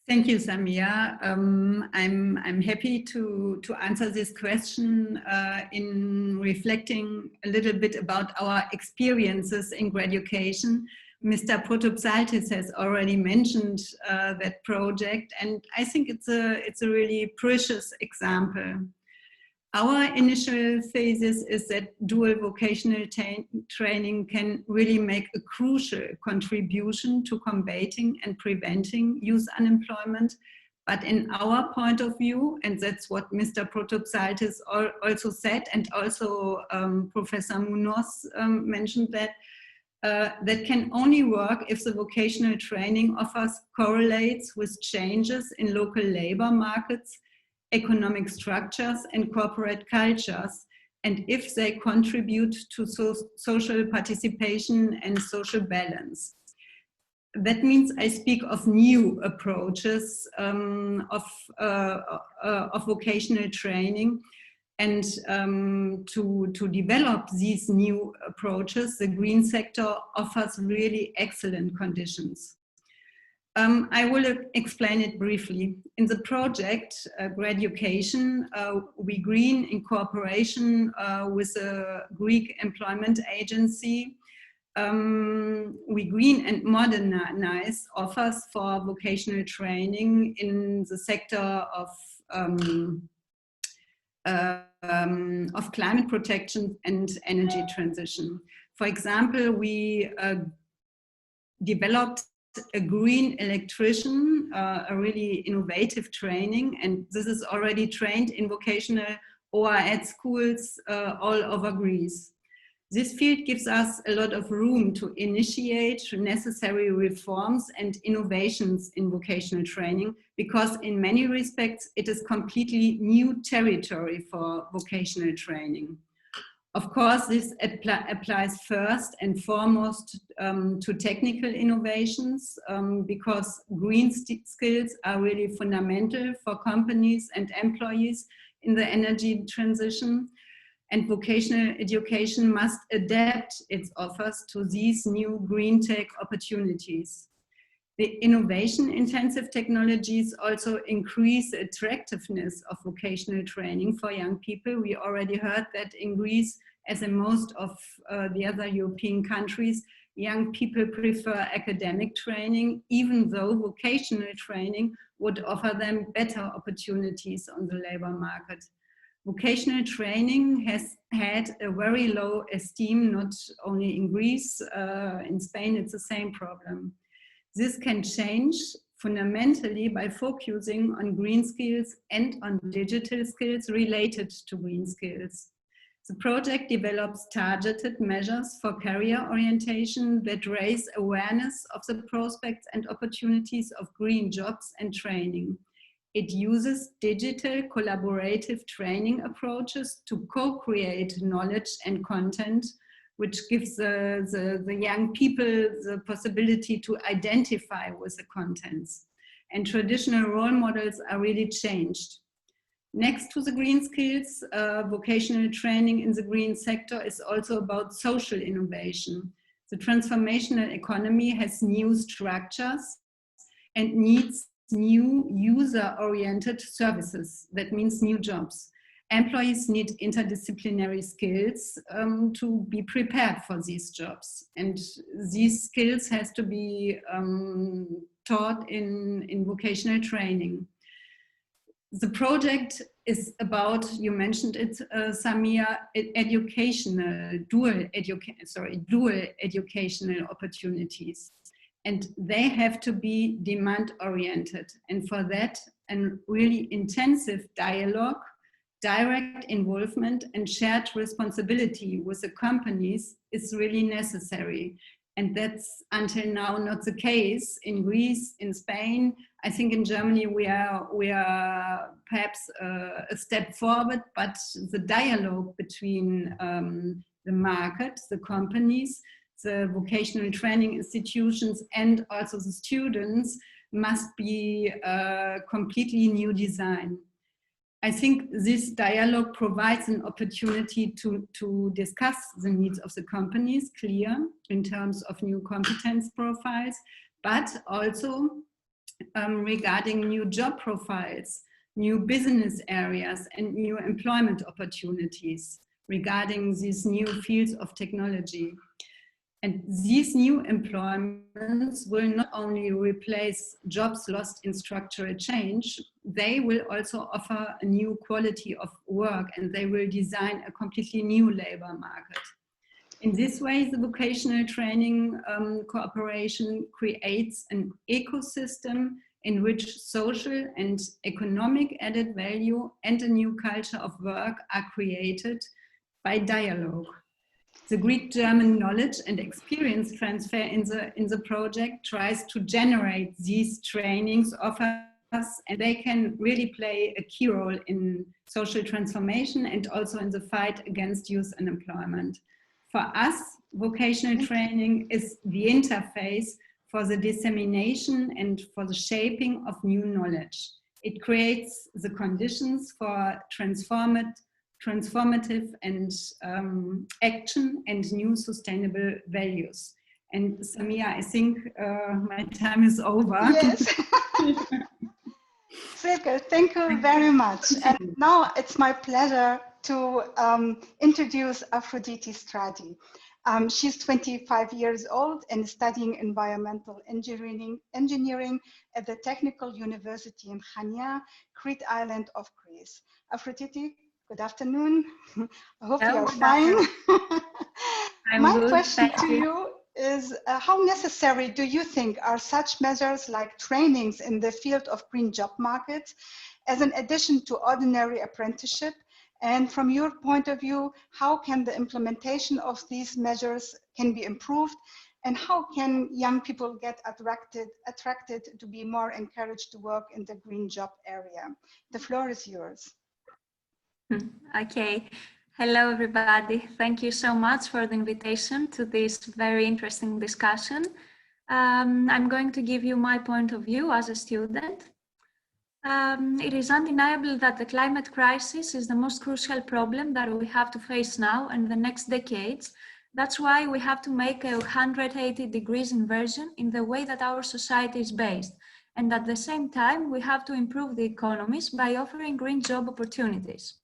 Thank you, Samia. I'm happy to answer this question in reflecting a little bit about our experiences in graduation. Mr. Protopsaltis has already mentioned that project, and I think it's a really precious example. Our initial thesis is that dual vocational training can really make a crucial contribution to combating and preventing youth unemployment. But in our point of view, and that's what Mr. Protopsaltis also said, and also Professor Munoz mentioned that, that can only work if the vocational training offers correlates with changes in local labor markets, economic structures and corporate cultures, and if they contribute to social participation and social balance. That means I speak of new approaches of vocational training, and to develop these new approaches, the green sector offers really excellent conditions. I will explain it briefly. In the project Graducation, we green in cooperation with a Greek employment agency. We green and modernize offers for vocational training in the sector of climate protection and energy transition. For example, we developed a green electrician, a really innovative training, and this is already trained in vocational ORED schools all over Greece. This field gives us a lot of room to initiate necessary reforms and innovations in vocational training, because in many respects it is completely new territory for vocational training. Of course, this applies first and foremost to technical innovations, because green skills are really fundamental for companies and employees in the energy transition. And vocational education must adapt its offers to these new green tech opportunities. The innovation-intensive technologies also increase the attractiveness of vocational training for young people. We already heard that in Greece, as in most of the other European countries, young people prefer academic training, even though vocational training would offer them better opportunities on the labor market. Vocational training has had a very low esteem, not only in Greece, in Spain it's the same problem. This can change fundamentally by focusing on green skills and on digital skills related to green skills. The project develops targeted measures for career orientation that raise awareness of the prospects and opportunities of green jobs and training. It uses digital collaborative training approaches to co-create knowledge and content, which gives the young people the possibility to identify with the contents. And traditional role models are really changed. Next to the green skills, vocational training in the green sector is also about social innovation. The transformational economy has new structures and needs new user-oriented services. That means new jobs. Employees need interdisciplinary skills to be prepared for these jobs. And these skills has to be taught in vocational training. The project is about, you mentioned it, Samia, dual educational opportunities. And they have to be demand-oriented. And for that, a really intensive dialogue, direct involvement and shared responsibility with the companies is really necessary. And that's until now not the case in Greece, in Spain. I think in Germany we are perhaps a step forward, but the dialogue between the market, the companies, the vocational training institutions and also the students must be a completely new design. I think this dialogue provides an opportunity to discuss the needs of the companies, clear in terms of new competence profiles, but also regarding new job profiles, new business areas, and new employment opportunities regarding these new fields of technology. And these new employments will not only replace jobs lost in structural change, they will also offer a new quality of work, and they will design a completely new labor market. In this way, the vocational training cooperation creates an ecosystem in which social and economic added value and a new culture of work are created by dialogue. The Greek German knowledge and experience transfer in the project tries to generate these trainings offers, and they can really play a key role in social transformation and also in the fight against youth unemployment. For us, vocational training is the interface for the dissemination and for the shaping of new knowledge. It creates the conditions for transformative and action and new sustainable values. And Samia, I think my time is over.
Yes. Silke, thank you very much. And now it's my pleasure to introduce Aphrodite Strati. She's 25 years old and studying environmental engineering at the Technical University in Chania, Crete Island of Greece. Aphrodite, good afternoon. I hope you are fine. My question to you is, how necessary do you think are such measures like trainings in the field of green job markets as an addition to ordinary apprenticeship? And from your point of view, how can the implementation of these measures can be improved? And how can young people get attracted to be more encouraged to work in the green job area? The floor is yours.
Okay. Hello, everybody. Thank you so much for the invitation to this very interesting discussion. I'm going to give you my point of view as a student. It is undeniable that the climate crisis is the most crucial problem that we have to face now and the next decades. That's why we have to make a 180 degrees inversion in the way that our society is based. And at the same time, we have to improve the economies by offering green job opportunities.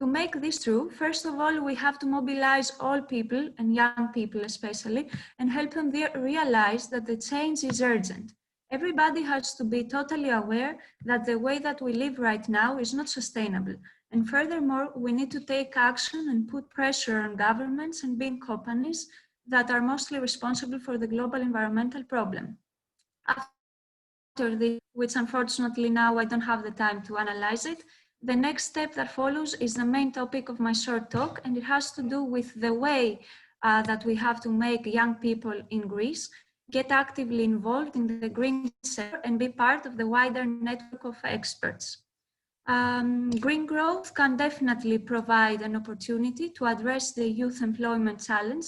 To make this true, first of all, we have to mobilize all people, and young people especially, and help them realize that the change is urgent. Everybody has to be totally aware that the way that we live right now is not sustainable. And furthermore, we need to take action and put pressure on governments and big companies that are mostly responsible for the global environmental problem. After this, which unfortunately now I don't have the time to analyze it, the next step that follows is the main topic of my short talk, and it has to do with the way that we have to make young people in Greece get actively involved in the green sector and be part of the wider network of experts. Green growth can definitely provide an opportunity to address the youth employment challenge,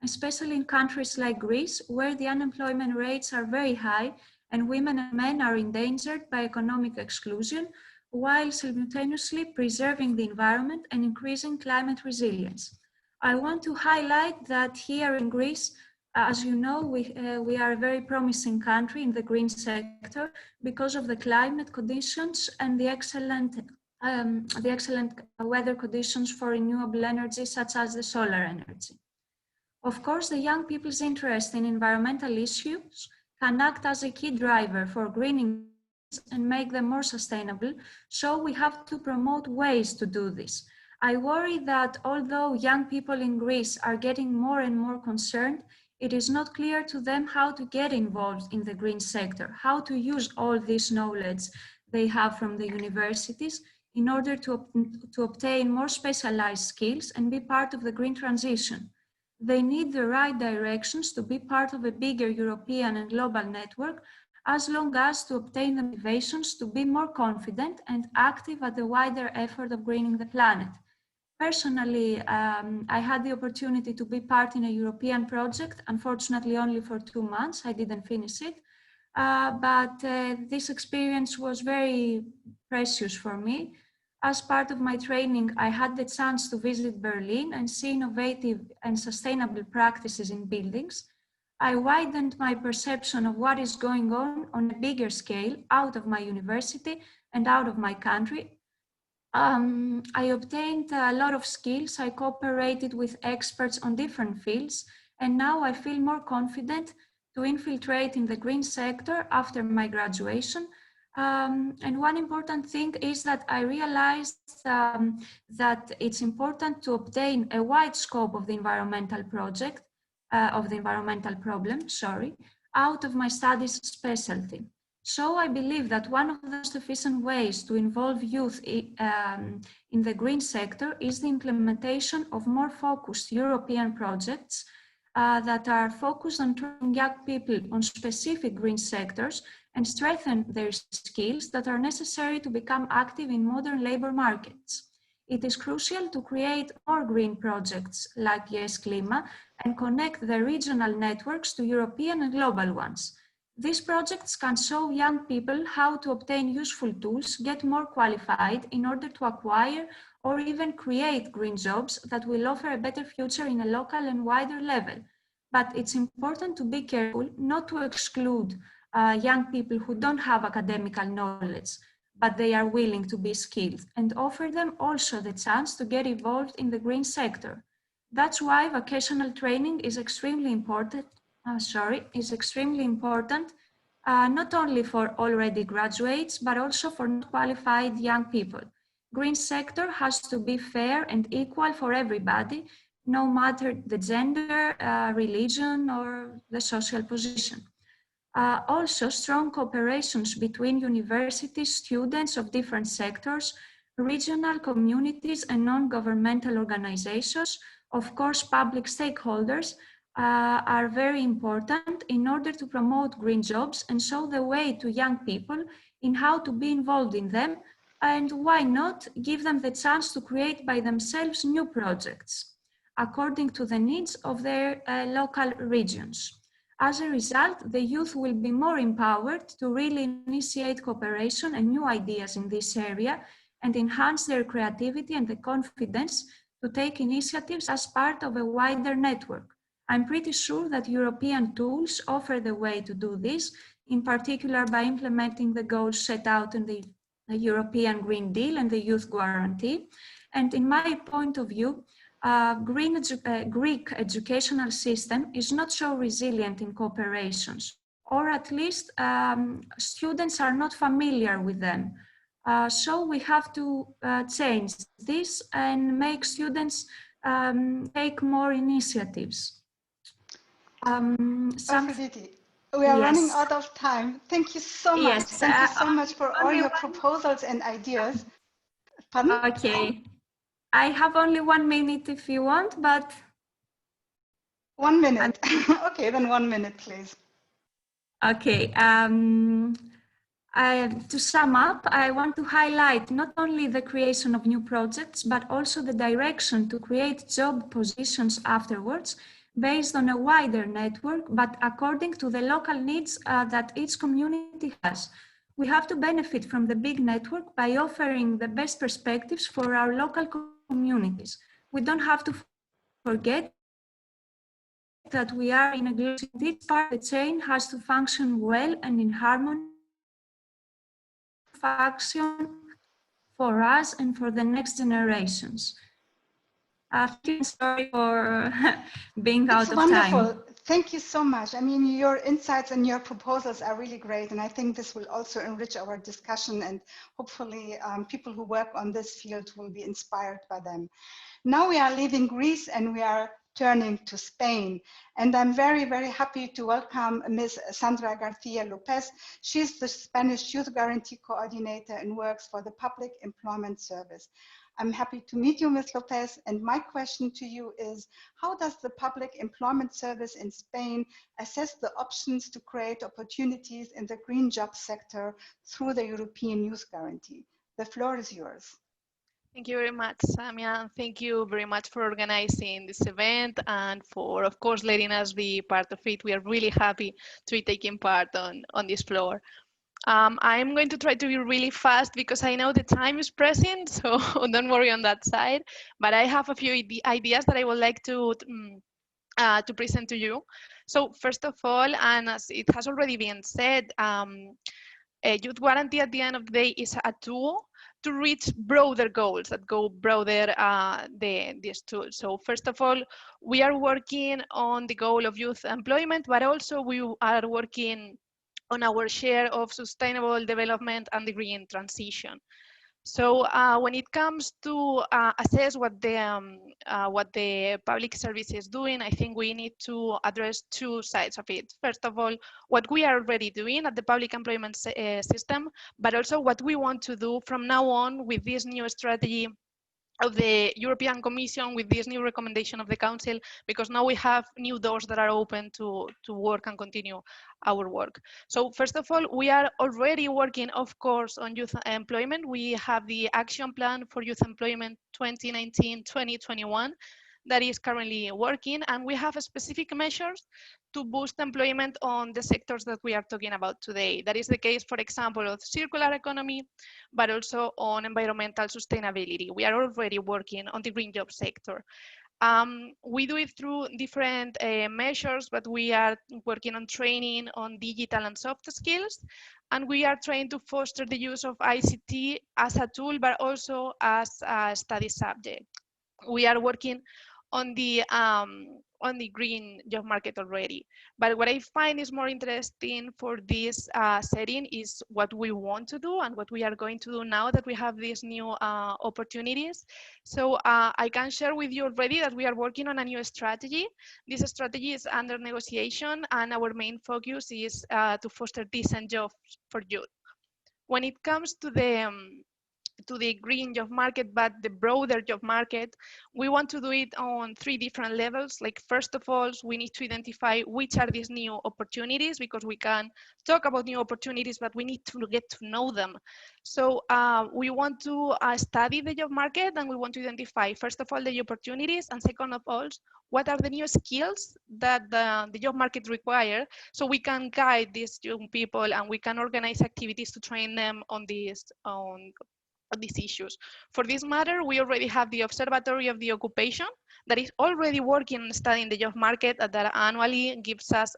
especially in countries like Greece, where the unemployment rates are very high and women and men are endangered by economic exclusion, while simultaneously preserving the environment and increasing climate resilience. I want to highlight that here in Greece, as you know, we are a very promising country in the green sector because of the climate conditions and the excellent weather conditions for renewable energy, such as the solar energy. Of course, the young people's interest in environmental issues can act as a key driver for greening and make them more sustainable, so we have to promote ways to do this. I worry that although young people in Greece are getting more and more concerned, it is not clear to them how to get involved in the green sector, how to use all this knowledge they have from the universities in order to obtain more specialized skills and be part of the green transition. They need the right directions to be part of a bigger European and global network, as long as to obtain the motivations to be more confident and active at the wider effort of greening the planet. Personally, I had the opportunity to be part in a European project, unfortunately only for 2 months, I didn't finish it, but this experience was very precious for me. As part of my training, I had the chance to visit Berlin and see innovative and sustainable practices in buildings. I widened my perception of what is going on a bigger scale out of my university and out of my country. I obtained a lot of skills. I cooperated with experts on different fields, and now I feel more confident to infiltrate in the green sector after my graduation. And one important thing is that I realized that it's important to obtain a wide scope of the environmental project, of the environmental problem, out of my studies specialty. So I believe that one of the most efficient ways to involve youth in the green sector is the implementation of more focused European projects that are focused on training young people on specific green sectors and strengthen their skills that are necessary to become active in modern labor markets. It is crucial to create more green projects like Yes Klima and connect the regional networks to European and global ones. These projects can show young people how to obtain useful tools, get more qualified in order to acquire or even create green jobs that will offer a better future in a local and wider level. But it's important to be careful not to exclude young people who don't have academical knowledge, but they are willing to be skilled, and offer them also the chance to get involved in the green sector. That's why vocational training is extremely important. Not only for already graduates, but also for not qualified young people. Green sector has to be fair and equal for everybody, no matter the gender, religion, or the social position. Also, strong cooperations between universities, students of different sectors, regional communities and non-governmental organizations, of course, public stakeholders, are very important in order to promote green jobs and show the way to young people in how to be involved in them, and why not give them the chance to create by themselves new projects according to the needs of their local regions. As a result, the youth will be more empowered to really initiate cooperation and new ideas in this area and enhance their creativity and the confidence to take initiatives as part of a wider network. I'm pretty sure that European tools offer the way to do this, in particular by implementing the goals set out in the European Green Deal and the Youth Guarantee. And in my point of view, Greek educational system is not so resilient in cooperations, or at least students are not familiar with them. So we have to change this and make students take more initiatives.
We are running out of time. Thank you so much. Thank you so much for all your proposals and ideas. Pardon?
Okay. I have only 1 minute if you want, but...
1 minute. Okay, then 1 minute, please.
Okay. To sum up, I want to highlight not only the creation of new projects, but also the direction to create job positions afterwards, based on a wider network, but according to the local needs that each community has. We have to benefit from the big network by offering the best perspectives for our local communities. We don't have to forget that we are in a global city. This part of the chain has to function well and in harmony function for us and for the next generations. Sorry for being out of
wonderful.
time.
Thank you so much. I mean, your insights and your proposals are really great. And I think this will also enrich our discussion, and hopefully people who work on this field will be inspired by them. Now we are leaving Greece and we are turning to Spain. And I'm very, very happy to welcome Ms. Sandra Garcia Lopez. She's the Spanish Youth Guarantee Coordinator and works for the Public Employment Service. I'm happy to meet you, Ms. Lopez. And my question to you is, how does the Public Employment Service in Spain assess the options to create opportunities in the green job sector through the European Youth Guarantee? The floor is yours.
Thank you very much, Samia, and thank you very much for organizing this event and for, of course, letting us be part of it. We are really happy to be taking part on this floor. I'm going to try to be really fast because I know the time is pressing, so don't worry on that side. But I have a few ideas that I would like to present to you. So first of all, and as it has already been said, a youth guarantee at the end of the day is a tool to reach broader goals that go broader this tool. So first of all, we are working on the goal of youth employment, but also we are working on our share of sustainable development and the green transition. So when it comes to assess what the public service is doing, I think we need to address two sides of it. First of all, what we are already doing at the public employment system, but also what we want to do from now on with this new strategy of the European Commission, with this new recommendation of the Council, because now we have new doors that are open to work and continue our work. So first of all, we are already working, of course, on youth employment. We have the Action Plan for Youth Employment 2019-2021 that is currently working, and we have specific measures to boost employment on the sectors that we are talking about today. That is the case, for example, of circular economy, but also on environmental sustainability. We are already working on the green job sector. We do it through different measures, but we are working on training on digital and soft skills, and we are trying to foster the use of ICT as a tool, but also as a study subject. We are working on the green job market already. But what I find is more interesting for this setting is what we want to do and what we are going to do now that we have these new opportunities. So I can share with you already that we are working on a new strategy. This strategy is under negotiation, and our main focus is to foster decent jobs for youth. When it comes to the green job market, but the broader job market, we want to do it on three different levels. Like, first of all, we need to identify which are these new opportunities, because we can talk about new opportunities, but we need to get to know them. So we want to study the job market, and we want to identify, first of all, the opportunities, and second of all, what are the new skills that the job market require, so we can guide these young people and we can organize activities to train them on these issues. For this matter, we already have the Observatory of the Occupation that is already working on studying the job market, that annually gives us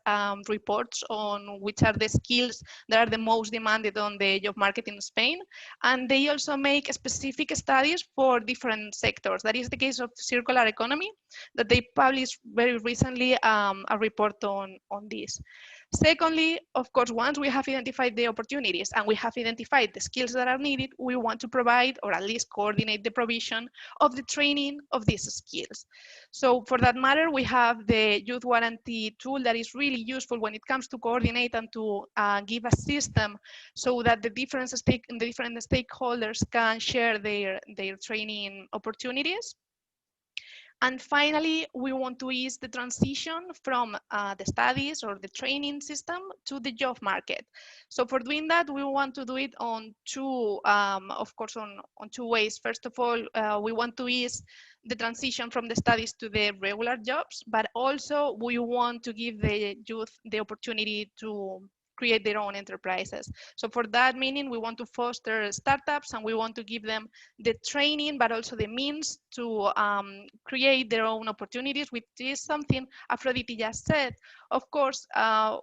reports on which are the skills that are the most demanded on the job market in Spain. And they also make specific studies for different sectors. That is the case of circular economy, that they published very recently a report on this. Secondly, of course, once we have identified the opportunities and we have identified the skills that are needed, we want to provide, or at least coordinate, the provision of the training of these skills. So for that matter, we have the Youth Guarantee tool that is really useful when it comes to coordinate and to give a system so that the different stakeholders can share their training opportunities. And finally, we want to ease the transition from the studies or the training system to the job market. So for doing that, we want to do it on two, of course, on two ways. First of all, we want to ease the transition from the studies to the regular jobs, but also we want to give the youth the opportunity to create their own enterprises. So for that meaning, we want to foster startups, and we want to give them the training, but also the means to create their own opportunities, which is something Aphrodite just said. Of course,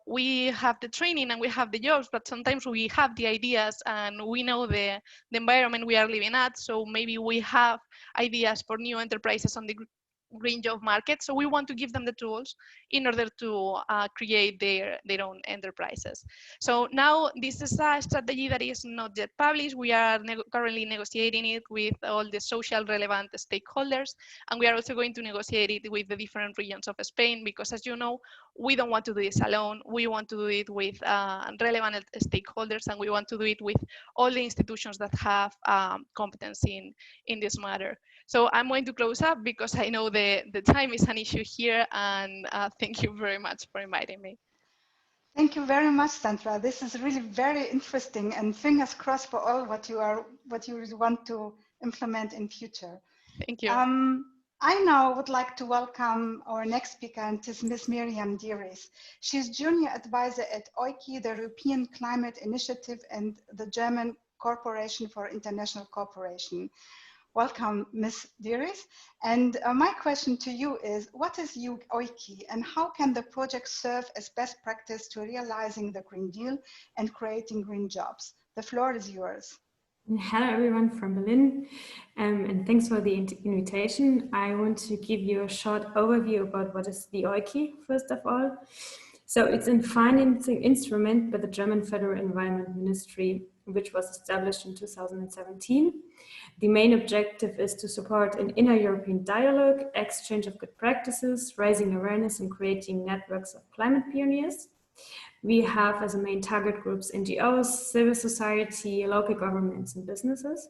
we have the training and we have the jobs, but sometimes we have the ideas and we know the environment we are living at. So maybe we have ideas for new enterprises on the green job market. So we want to give them the tools in order to create their own enterprises. So now this is a strategy that is not yet published. We are currently negotiating it with all the social relevant stakeholders, and we are also going to negotiate it with the different regions of Spain, because as you know, we don't want to do this alone. We want to do it with relevant stakeholders, and we want to do it with all the institutions that have competence in this matter. So I'm going to close up because I know the time is an issue here, and thank you very much for inviting me.
Thank you very much, Sandra. This is really very interesting, and fingers crossed for all what you really want to implement in future.
Thank you.
I now would like to welcome our next speaker, and it is Ms. Miriam Diris. She's Junior Advisor at OICI, the European Climate Initiative, and the German Corporation for International Cooperation. Welcome, Ms. Diris. And my question to you is, what is OICI and how can the project serve as best practice to realizing the Green Deal and creating green jobs? The floor is yours.
Hello everyone from Berlin, and thanks for the invitation. I want to give you a short overview about what is the OICI, first of all. So it's a financing instrument by the German Federal Environment Ministry, which was established in 2017. The main objective is to support an inner European dialogue, exchange of good practices, raising awareness and creating networks of climate pioneers. We have as a main target groups NGOs, civil society, local governments and businesses.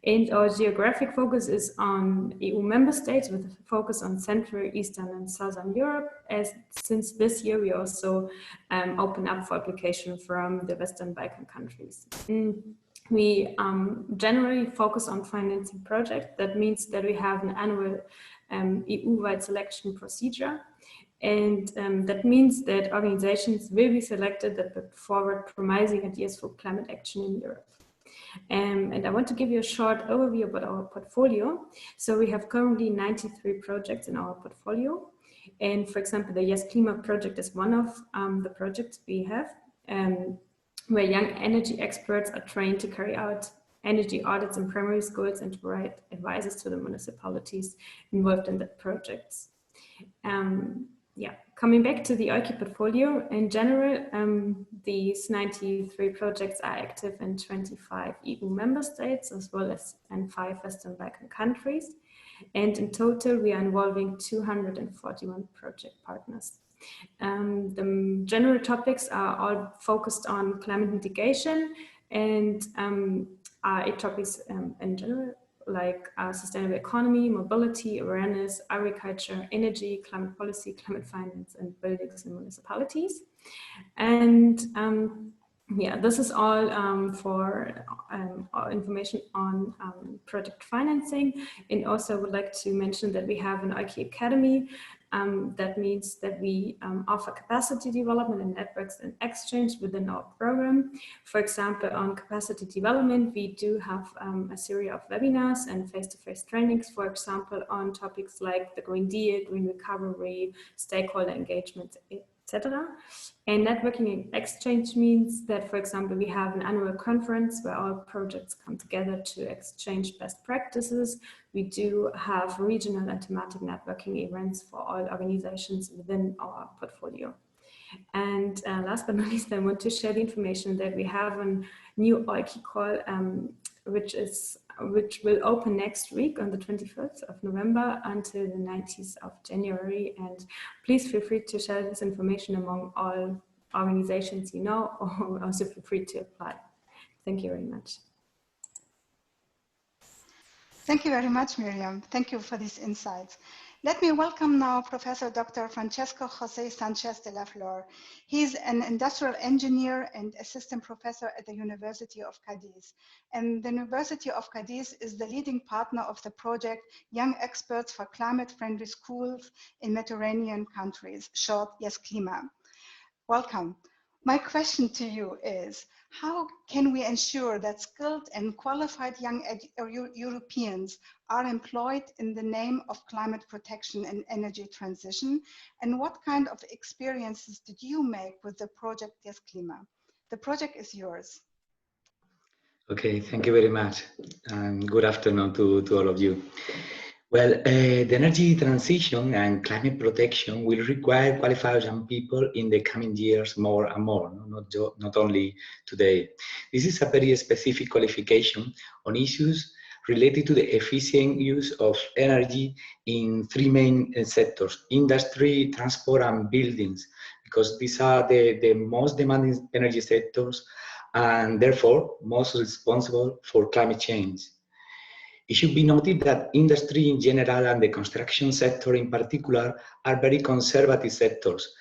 And our geographic focus is on EU member states with a focus on Central, Eastern and Southern Europe. As since this year, we also open up for application from the Western Balkan countries. We generally focus on financing projects. That means that we have an annual EU-wide selection procedure. And that means that organizations will be selected that put forward promising ideas for climate action in Europe. And I want to give you a short overview about our portfolio. So we have currently 93 projects in our portfolio. And for example, the Yes Klima project is one of the projects we have, where young energy experts are trained to carry out energy audits in primary schools and to provide advices to the municipalities involved in the projects. Yeah, coming back to the OICI portfolio, in general, these 93 projects are active in 25 EU member states, as well as in 5 Western Balkan countries. And in total, we are involving 241 project partners. The general topics are all focused on climate mitigation and are 8 topics in general, like sustainable economy, mobility, awareness, agriculture, energy, climate policy, climate finance, and buildings and municipalities. And yeah, this is all for information on project financing. And also I would like to mention that we have an Ikea Academy. That means that we offer capacity development and networks and exchange within our program. For example, on capacity development, we do have a series of webinars and face-to-face trainings, for example, on topics like the Green Deal, green recovery, stakeholder engagement, etc. And networking and exchange means that, for example, we have an annual conference where all projects come together to exchange best practices. We do have regional and thematic networking events for all organizations within our portfolio. And last but not least, I want to share the information that we have a new OICI call, which will open next week on the 21st of November until the 19th of January. And please feel free to share this information among all organizations you know, or also feel free to apply. Thank you very much.
Thank you very much, Miriam. Thank you for these insights. Let me welcome now Professor Dr. Francesco José Sanchez de la Flor. He's an industrial engineer and assistant professor at the University of Cadiz. And the University of Cadiz is the leading partner of the project Young Experts for Climate-Friendly Schools in Mediterranean Countries, short Yes Klima. Welcome. My question to you is, how can we ensure that skilled and qualified young Europeans are employed in the name of climate protection and energy transition? And what kind of experiences did you make with the project Yes Klima? The project is yours.
Okay, thank you very much. And good afternoon to all of you. Well, the energy transition and climate protection will require qualified young people in the coming years more and more, not only today. This is a very specific qualification on issues related to the efficient use of energy in 3 main sectors: industry, transport, and buildings, because these are the most demanding energy sectors and therefore most responsible for climate change. It should be noted that industry in general and the construction sector in particular are very conservative sectors.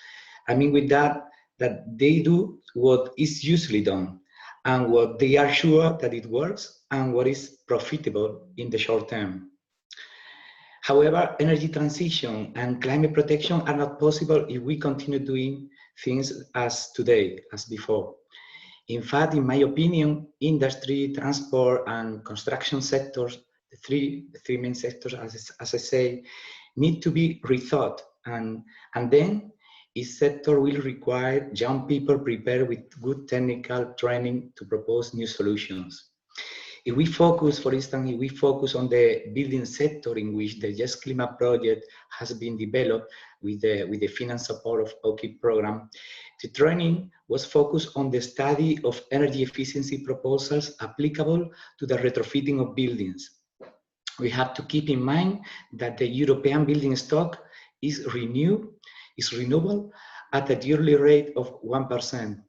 I mean with that they do what is usually done and what they are sure that it works and what is profitable in the short term. However, energy transition and climate protection are not possible if we continue doing things as today, as before. In fact, in my opinion, industry, transport, and construction sectors, the three main sectors, as I say, need to be rethought. And then each sector will require young people prepared with good technical training to propose new solutions. If we focus, for instance, if we focus on the building sector in which the Just Climate project has been developed with the finance support of OKI program, the training was focused on the study of energy efficiency proposals applicable to the retrofitting of buildings. We have to keep in mind that the European building stock is renewable at a yearly rate of 1%.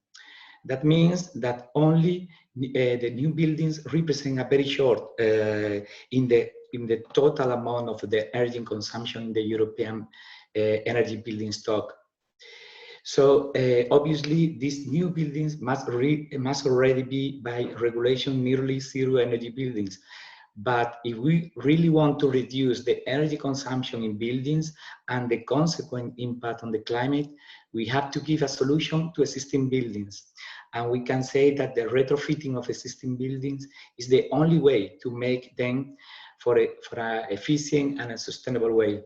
That means that only the new buildings represent a very short in the total amount of the energy consumption in the European energy building stock. So obviously, these new buildings must already be by regulation nearly zero energy buildings. But if we really want to reduce the energy consumption in buildings and the consequent impact on the climate, we have to give a solution to existing buildings. And we can say that the retrofitting of existing buildings is the only way to make them for an efficient and a sustainable way.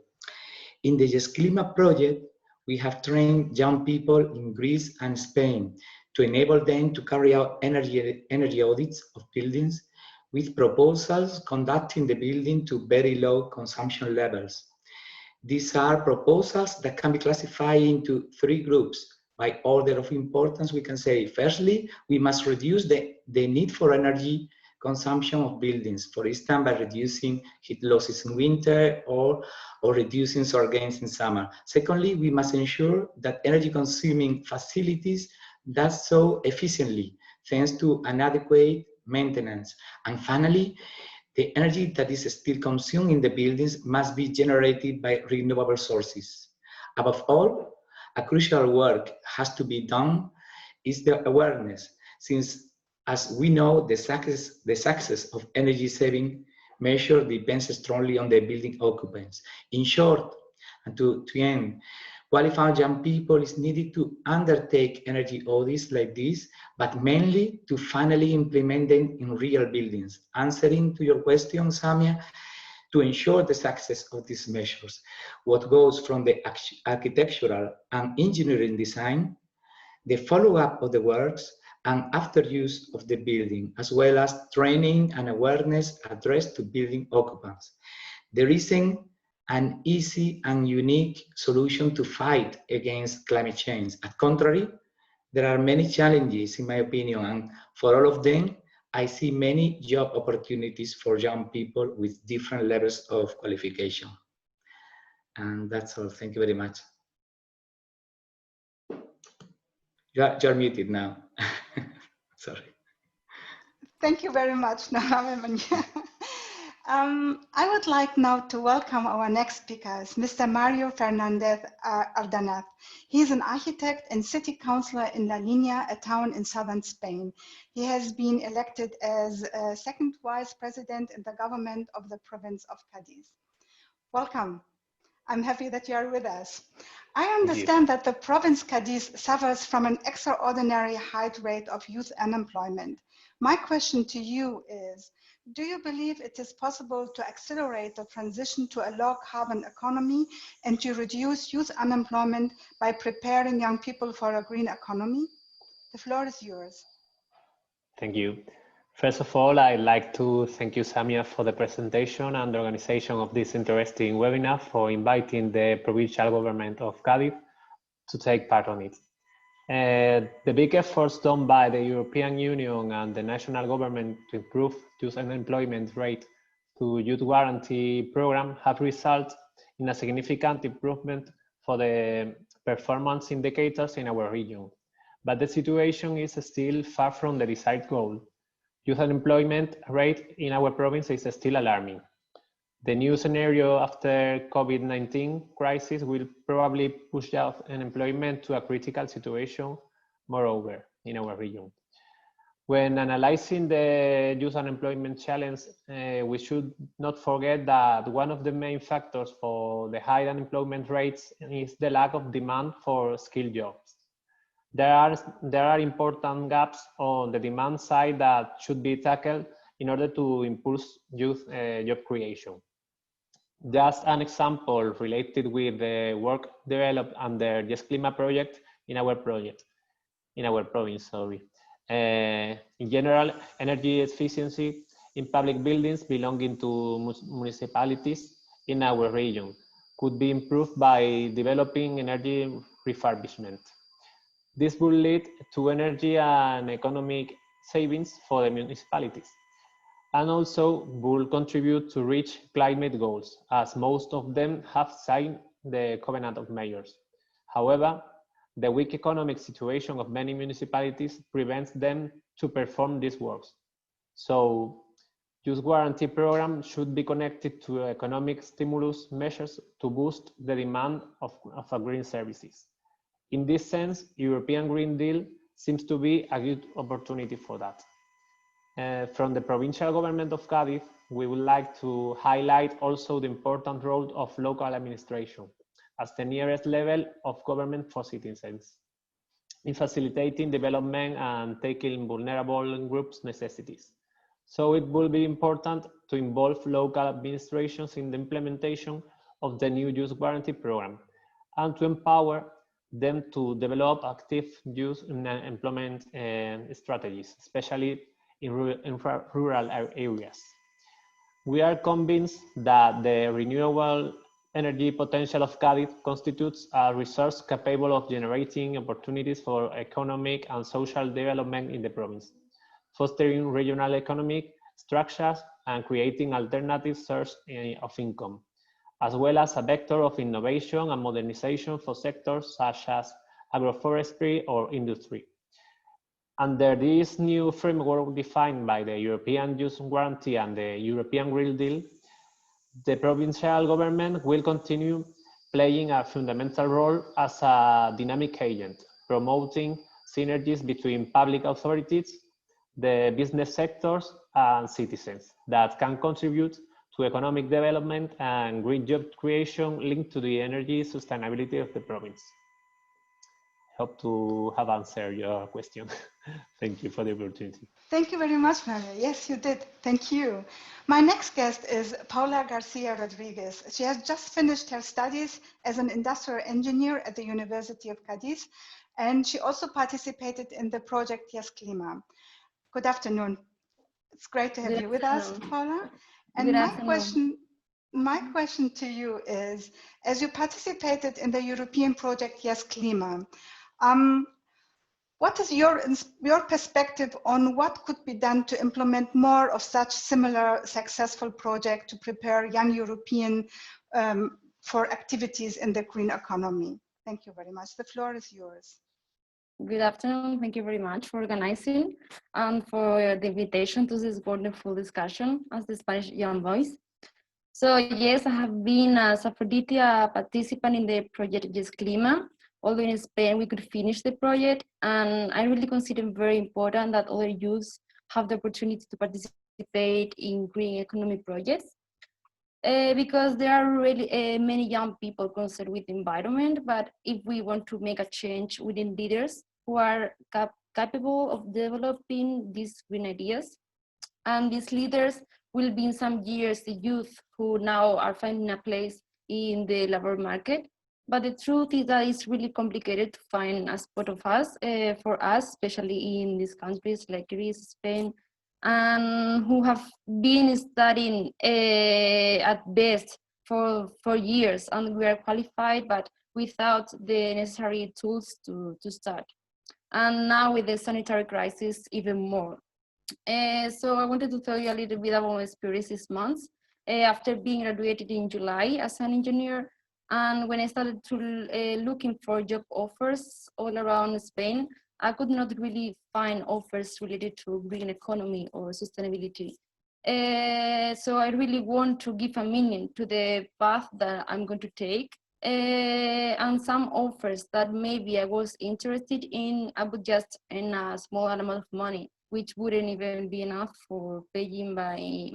In the Just Climate project, we have trained young people in Greece and Spain to enable them to carry out energy audits of buildings with proposals conducting the building to very low consumption levels. These are proposals that can be classified into three groups. By order of importance, we can say, firstly, we must reduce the need for energy consumption of buildings, for instance, by reducing heat losses in winter or reducing solar gains in summer. Secondly, we must ensure that energy consuming facilities does so efficiently, thanks to an adequate maintenance. And finally, the energy that is still consumed in the buildings must be generated by renewable sources. Above all, a crucial work has to be done is the awareness, since as we know, the success of energy saving measure depends strongly on the building occupants. In short, and to end, qualified young people is needed to undertake energy audits like this, but mainly to finally implement them in real buildings. Answering to your question, Samia, to ensure the success of these measures, what goes from the architectural and engineering design, the follow-up of the works, and after use of the building, as well as training and awareness addressed to building occupants. There isn't an easy and unique solution to fight against climate change. On the contrary, there are many challenges, in my opinion, and for all of them, I see many job opportunities for young people with different levels of qualification. And that's all. Thank you very much. You're muted now. Sorry.
Thank you very much, Munir. I would like now to welcome our next speakers, Mr. Mario Fernandez Ardanaz. He is an architect and city councillor in La Lina, a town in southern Spain. He has been elected as second vice president in the government of the province of Cadiz. Welcome. I'm happy that you are with us. I understand that the province Cadiz suffers from an extraordinary high rate of youth unemployment. My question to you is, do you believe it is possible to accelerate the transition to a low carbon economy and to reduce youth unemployment by preparing young people for a green economy? The floor is yours.
Thank you. First of all, I'd like to thank you, Samia, for the presentation and the organization of this interesting webinar, for inviting the provincial government of Cadiz to take part on it. The big efforts done by the European Union and the national government to improve youth unemployment rate to Youth Guarantee Program have resulted in a significant improvement for the performance indicators in our region. But the situation is still far from the desired goal. Youth unemployment rate in our province is still alarming. The new scenario after COVID-19 crisis will probably push youth unemployment to a critical situation, moreover, in our region. When analyzing the youth unemployment challenge, we should not forget that one of the main factors for the high unemployment rates is the lack of demand for skilled jobs. There are important gaps on the demand side that should be tackled in order to impulse youth job creation. Just an example related with the work developed under the Klima project in our province, sorry. In general, energy efficiency in public buildings belonging to municipalities in our region could be improved by developing energy refurbishment. This will lead to energy and economic savings for the municipalities, and also will contribute to reach climate goals, as most of them have signed the Covenant of Mayors. However, the weak economic situation of many municipalities prevents them to perform these works. So, Youth Guarantee Program should be connected to economic stimulus measures to boost the demand of green services. In this sense, European Green Deal seems to be a good opportunity for that. From the provincial government of Cádiz, we would like to highlight also the important role of local administration as the nearest level of government for citizens in facilitating development and tackling vulnerable groups' necessities. So it will be important to involve local administrations in the implementation of the new Youth Guarantee Program and to empower them to develop active youth employment strategies, especially in rural areas. We are convinced that the renewable energy potential of Cádiz constitutes a resource capable of generating opportunities for economic and social development in the province, fostering regional economic structures and creating alternative sources of income, as well as a vector of innovation and modernization for sectors such as agroforestry or industry. Under this new framework defined by the European Youth Guarantee and the European Green Deal, the provincial government will continue playing a fundamental role as a dynamic agent, promoting synergies between public authorities, the business sectors, and citizens that can contribute to economic development and green job creation linked to the energy sustainability of the province. Hope to have answered your question. Thank you for the opportunity.
Thank you very much, Maria. Yes, you did. Thank you. My next guest is Paula Garcia Rodriguez. She has just finished her studies as an industrial engineer at the University of Cadiz, and she also participated in the project Yes Klima. Good afternoon. It's great to have you with us, Paula. And my question to you is, as you participated in the European project Yes Klima, what is your perspective on what could be done to implement more of such similar successful projects to prepare young Europeans for activities in the green economy? Thank you very much. The floor is yours.
Good afternoon. Thank you very much for organizing and for the invitation to this wonderful discussion as the Spanish Young Voice. So yes, I have been as a participant in the project Yes Klima. Although in Spain we could finish the project, and I really consider it very important that other youths have the opportunity to participate in green economy projects because there are really many young people concerned with the environment, but if we want to make a change within leaders who are capable of developing these green ideas, and these leaders will be in some years the youth who now are finding a place in the labor market. But the truth is that it's really complicated to find a spot of us, for us, especially in these countries like Greece, Spain, and who have been studying at best for years, and we are qualified, but without the necessary tools to start. And now with the sanitary crisis, even more. So I wanted to tell you a little bit about my experience this month. After being graduated in July as an engineer, and when I started to looking for job offers all around Spain, I could not really find offers related to green economy or sustainability. So I really want to give a meaning to the path that I'm going to take. And some offers that maybe I was interested in, I would just earn a small amount of money which wouldn't even be enough for paying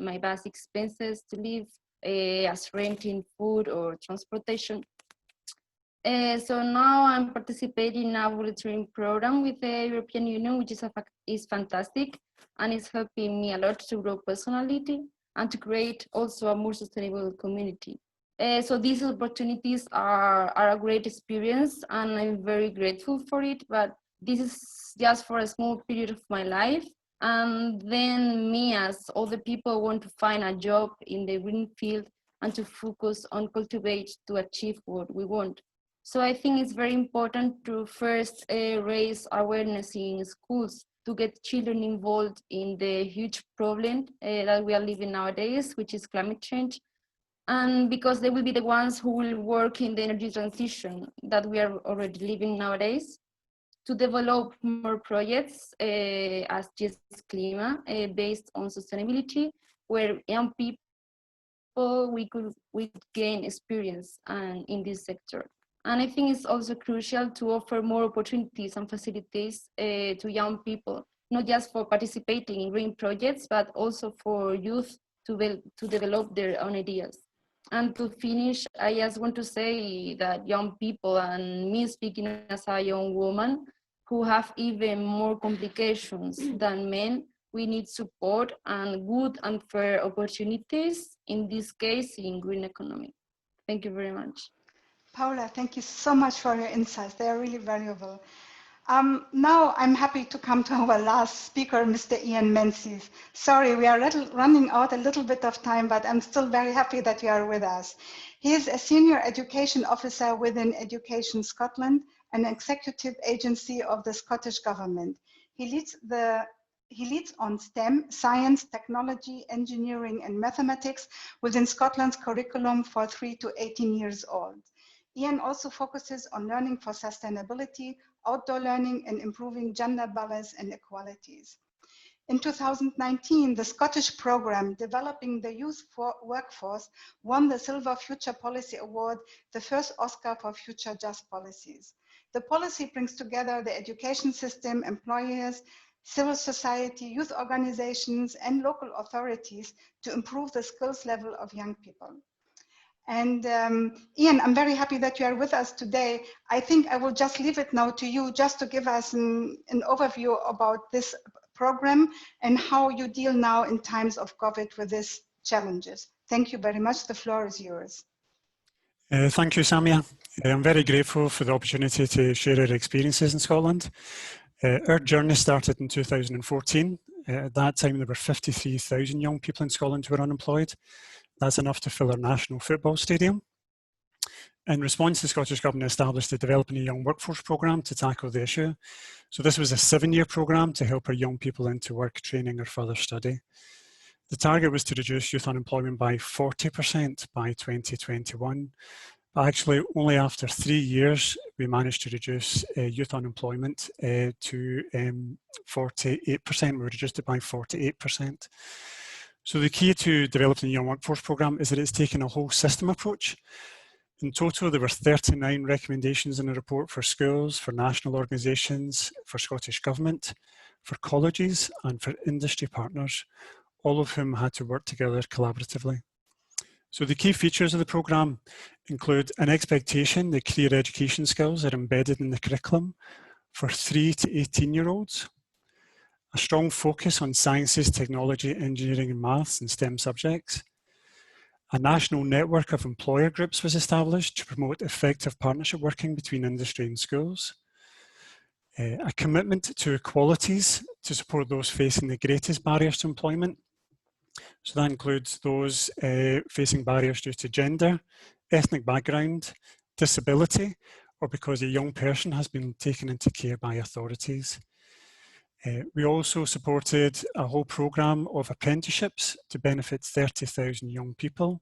my basic expenses to live, as renting, food, or transportation. So now I'm participating in a volunteering program with the European Union, which is fantastic, and it's helping me a lot to grow personality and to create also a more sustainable community. So these opportunities are a great experience, and I'm very grateful for it, but this is just for a small period of my life. And then me, as all the people, want to find a job in the green field and to focus on cultivate to achieve what we want. So I think it's very important to first raise awareness in schools to get children involved in the huge problem that we are living nowadays, which is climate change. And because they will be the ones who will work in the energy transition that we are already living nowadays, to develop more projects as just Klima based on sustainability, where young people we could gain experience in this sector. And I think it's also crucial to offer more opportunities and facilities to young people, not just for participating in green projects, but also for youth to develop their own ideas. And to finish, I just want to say that young people, and me speaking as a young woman, who have even more complications than men, we need support and good and fair opportunities, in this case, in green economy. Thank you very much.
Paula, thank you so much for your insights. They are really valuable. Now I'm happy to come to our last speaker, Mr. Ian Menzies. Sorry, we are running out a little bit of time, but I'm still very happy that you are with us. He is a senior education officer within Education Scotland, an executive agency of the Scottish Government. He leads on STEM, science, technology, engineering, and mathematics within Scotland's curriculum for 3 to 18 years old. Ian also focuses on learning for sustainability, outdoor learning, and improving gender balance and equalities. In 2019, the Scottish programme Developing the Youth Workforce won the Silver Future Policy Award, the first Oscar for future just policies. The policy brings together the education system, employers, civil society, youth organizations, and local authorities to improve the skills level of young people. And Ian, I'm very happy that you are with us today. I think I will just leave it now to you just to give us an overview about this program and how you deal now in times of COVID with these challenges. Thank you very much. The floor is yours.
Thank you, Samia. I'm very grateful for the opportunity to share our experiences in Scotland. Our journey started in 2014. At that time, there were 53,000 young people in Scotland who were unemployed. That's enough to fill our national football stadium. In response, the Scottish Government established the Developing a Young Workforce programme to tackle the issue. So this was a 7-year programme to help our young people into work, training or further study. The target was to reduce youth unemployment by 40% by 2021. But actually, only after 3 years, we managed to reduce youth unemployment to 48%. We reduced it by 48%. So the key to developing the Young Workforce programme is that it's taken a whole system approach. In total, there were 39 recommendations in the report for schools, for national organisations, for Scottish Government, for colleges and for industry partners, all of whom had to work together collaboratively. So the key features of the programme include an expectation that career education skills are embedded in the curriculum for 3 to 18-year-olds, a strong focus on sciences, technology, engineering and maths and STEM subjects. A national network of employer groups was established to promote effective partnership working between industry and schools. A commitment to equalities to support those facing the greatest barriers to employment. So that includes those facing barriers due to gender, ethnic background, disability, or because a young person has been taken into care by authorities. We also supported a whole programme of apprenticeships to benefit 30,000 young people.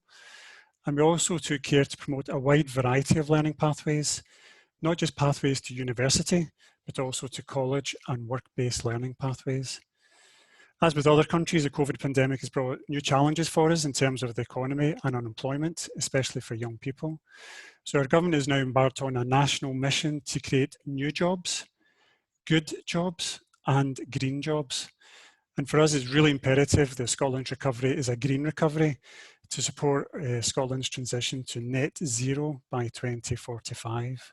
And we also took care to promote a wide variety of learning pathways, not just pathways to university, but also to college and work-based learning pathways. As with other countries, the COVID pandemic has brought new challenges for us in terms of the economy and unemployment, especially for young people. So our government is now embarked on a national mission to create new jobs, good jobs, and green jobs. And for us, it's really imperative that Scotland's recovery is a green recovery to support Scotland's transition to net zero by 2045.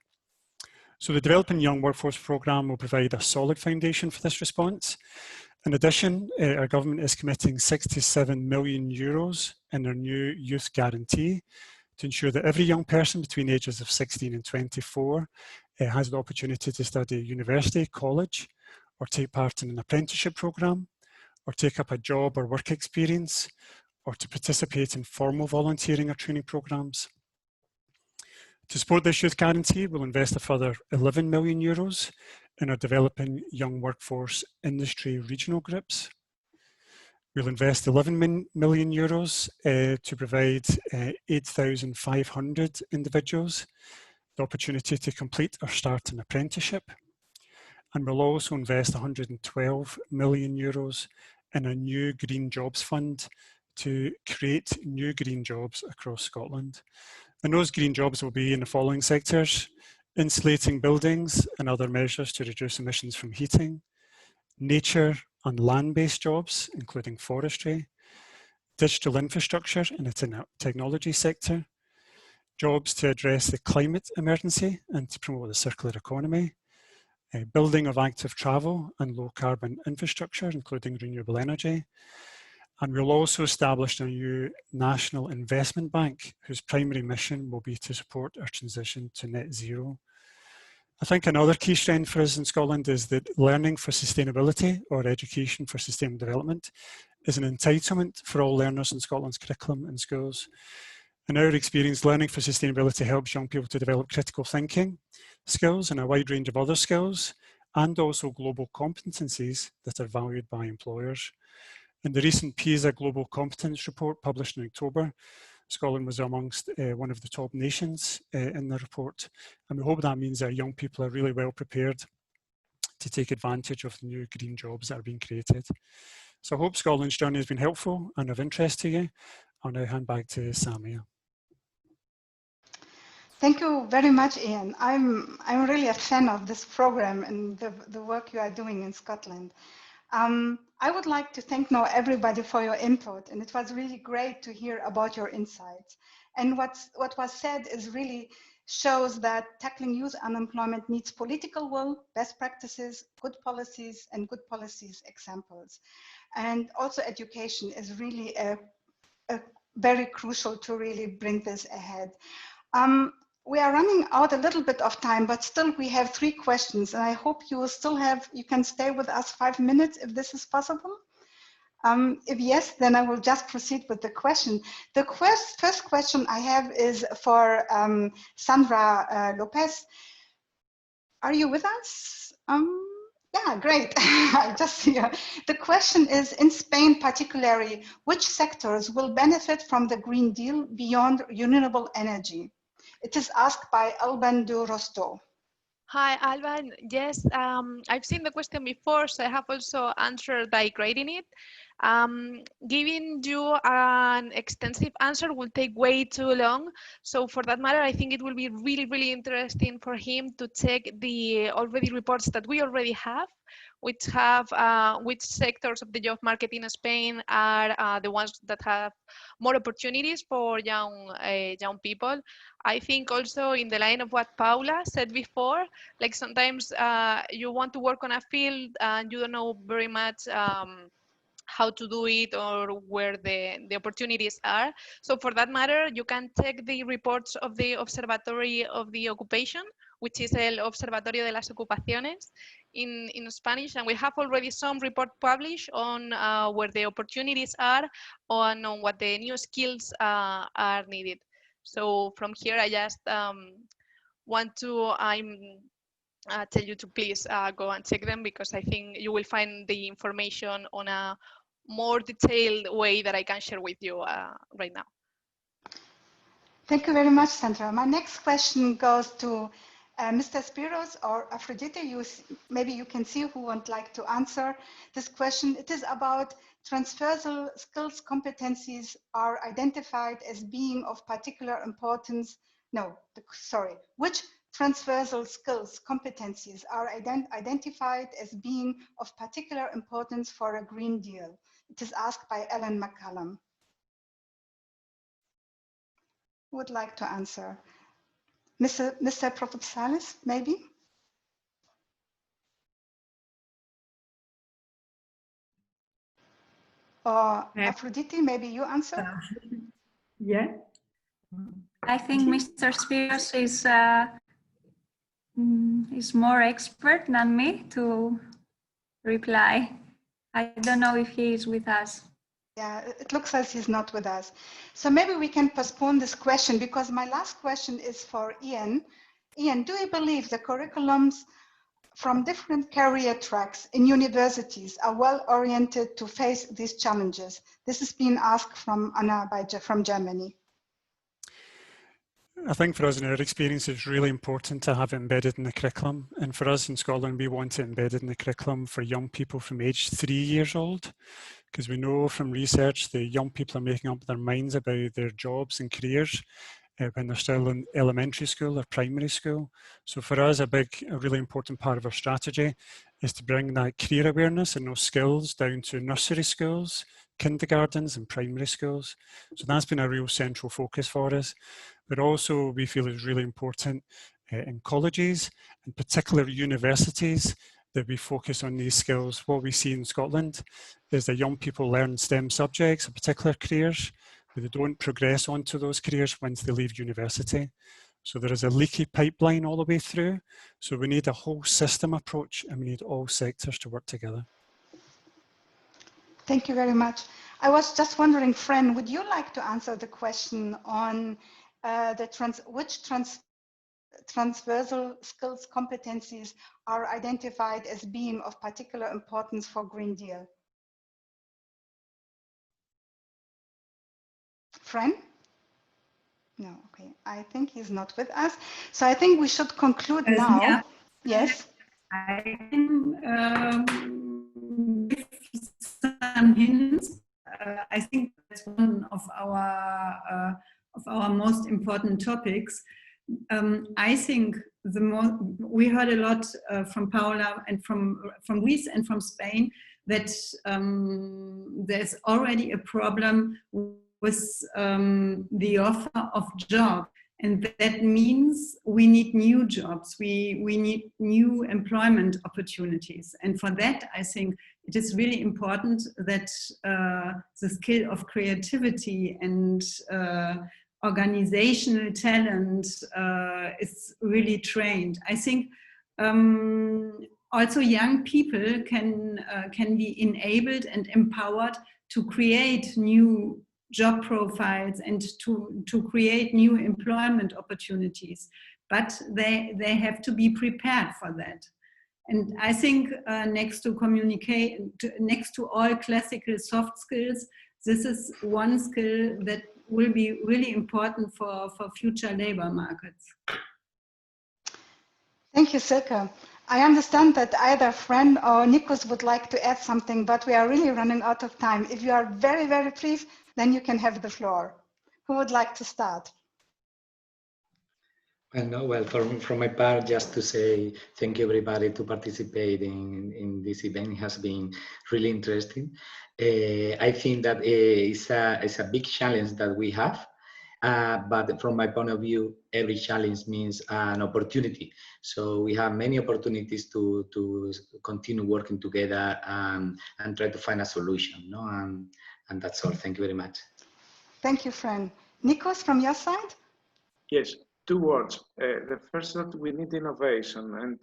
So the Developing Young Workforce Programme will provide a solid foundation for this response. In addition, our government is committing €67 million in their new youth guarantee to ensure that every young person between the ages of 16 and 24 has the opportunity to study at university, college, or take part in an apprenticeship programme, or take up a job or work experience, or to participate in formal volunteering or training programmes. To support this youth guarantee, we'll invest a further €11 million in our Developing Young Workforce industry regional groups. We'll invest €11 million to provide 8,500 individuals the opportunity to complete or start an apprenticeship. And we'll also invest €112 million in a new green jobs fund to create new green jobs across Scotland. And those green jobs will be in the following sectors: insulating buildings and other measures to reduce emissions from heating, nature and land-based jobs, including forestry, digital infrastructure in the technology sector, jobs to address the climate emergency and to promote the circular economy, building of active travel and low carbon infrastructure, including renewable energy. And we'll also establish a new national investment bank whose primary mission will be to support our transition to net zero. I think another key strength for us in Scotland is that learning for sustainability, or education for sustainable development, is an entitlement for all learners in Scotland's curriculum in schools. In our experience, learning for sustainability helps young people to develop critical thinking skills and a wide range of other skills, and also global competencies that are valued by employers. In the recent PISA Global Competence Report published in October, Scotland was amongst one of the top nations in the report, and we hope that means that young people are really well prepared to take advantage of the new green jobs that are being created. So I hope Scotland's journey has been helpful and of interest to you. I'll now hand back to Samia.
Thank you very much, Ian. I'm really a fan of this program and the work you are doing in Scotland. I would like to thank now everybody for your input, and it was really great to hear about your insights. And what was said is really shows that tackling youth unemployment needs political will, best practices, good policies, and good policies examples. And also education is really a very crucial to really bring this ahead. We are running out a little bit of time, but still we have 3 questions, and I hope you will still you can stay with us 5 minutes if this is possible. If yes, then I will just proceed with the question. The first question I have is for Sandra Lopez. Are you with us? Yeah, great. I just see her. The question is, in Spain particularly, which sectors will benefit from the Green Deal beyond renewable energy? It is asked by Alban de Rosto.
Hi, Alban. Yes, I've seen the question before, so I have also answered by grading it. Giving you an extensive answer will take way too long. So for that matter, I think it will be really, really interesting for him to check the reports that we already have, which have which sectors of the job market in Spain are the ones that have more opportunities for young people. I think also in the line of what Paula said before, like sometimes you want to work on a field and you don't know very much how to do it or where the opportunities are. So for that matter, you can check the reports of the Observatory of the Occupation, which is el Observatorio de las Ocupaciones in Spanish. And we have already some report published on where the opportunities are, on what the new skills are needed. So from here, I just want to tell you to please go and check them, because I think you will find the information on a more detailed way that I can share with you right now.
Thank you very much, Sandra. My next question goes to Mr. Spiros or Aphrodite. Maybe you can see who would like to answer this question. It is about transversal skills competencies are identified as being of particular importance. No, sorry. Which transversal skills, competencies are identified as being of particular importance for a Green Deal? It is asked by Ellen McCallum. Who would like to answer? Mr. Protopsalis, maybe? Or Aphrodite, maybe you answer?
Yeah.
I think Mr. Spiros is more expert than me to reply. I don't know if he is with us.
Yeah, it looks as he's not with us. So maybe we can postpone this question because my last question is for Ian. Ian, do you believe the curriculums from different career tracks in universities are well oriented to face these challenges? This is being asked from Anna from Germany.
I think for us in our experience, it's really important to have it embedded in the curriculum. And for us in Scotland, we want it embedded in the curriculum for young people from age 3 years old, because we know from research that young people are making up their minds about their jobs and careers when they're still in elementary school or primary school. So for us, a really important part of our strategy is to bring that career awareness and those skills down to nursery schools, kindergartens and primary schools. So that's been a real central focus for us. But also we feel it's really important in colleges, and particular universities, that we focus on these skills. What we see in Scotland is that young people learn STEM subjects or particular careers, but they don't progress onto those careers once they leave university. So there is a leaky pipeline all the way through. So we need a whole system approach, and we need all sectors to work together.
Thank you very much. I was just wondering, Fran, would you like to answer the question on which transversal skills competencies are identified as being of particular importance for Green Deal? Fran? No, okay. I think he's not with us. So I think we should conclude now.
Yeah.
Yes.
I can give some hints. I think that's one of our most important topics. I think we heard a lot from Paula and from Greece and from Spain that there's already a problem with the offer of jobs. And that means we need new jobs, we need new employment opportunities. And for that, I think it is really important that the skill of creativity and organizational talent is really trained. I think also young people can be enabled and empowered to create new job profiles and to create new employment opportunities, but they have to be prepared for that. And I think next to all classical soft skills, this is one skill that will be really important for future labor markets.
Thank you, Silke. I understand that either Fran or Nikos would like to add something, but we are really running out of time. If you are very, very brief, then you can have the floor. Who would like to start?
Well, no, well, from my part, just to say thank you everybody to participate in this event. It has been really interesting. I think that it's a big challenge that we have, but from my point of view, every challenge means an opportunity. So we have many opportunities to continue working together and try to find a solution. No? And that's all. Thank you very much.
Thank you, Fran. Nikos, from your side?
Yes. 2 words. The first that we need innovation and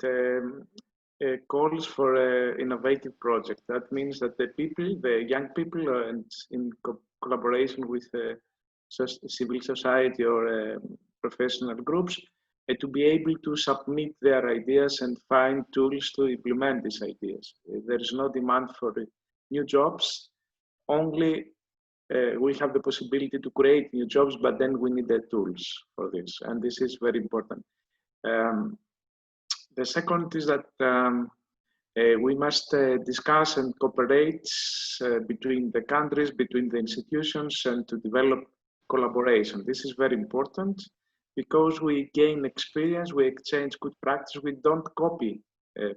calls for innovative projects. That means that the young people, and in collaboration with civil society or professional groups, to be able to submit their ideas and find tools to implement these ideas. There is no demand for new jobs, only we have the possibility to create new jobs, but then we need the tools for this, and this is very important. The second is that we must discuss and cooperate between the countries, between the institutions, and to develop collaboration. This is very important. because we gain experience, we exchange good practice. We don't copy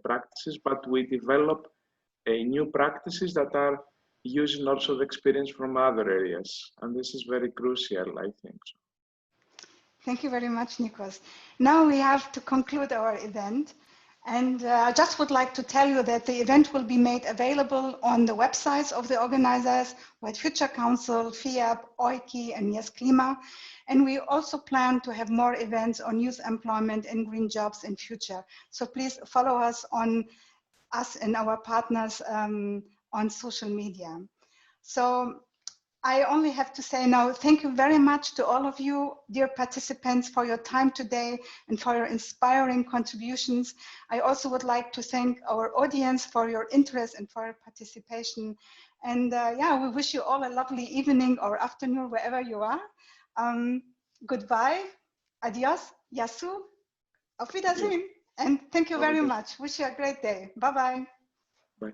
practices, but we develop new practices that are using also the experience from other areas. And this is very crucial, I think.
Thank you very much, Nikos. Now we have to conclude our event. And I just would like to tell you that the event will be made available on the websites of the organizers, White Future Council, FIAP, OIKI, and Yes Klima. And we also plan to have more events on youth employment and green jobs in future. So please follow us and our partners on social media. So I only have to say now, thank you very much to all of you, dear participants, for your time today and for your inspiring contributions. I also would like to thank our audience for your interest and for your participation. And yeah, we wish you all a lovely evening or afternoon, wherever you are. Goodbye, adios, yasu, auf Wiedersehen. And thank you very much. Wish you a great day. Bye-bye.
Bye.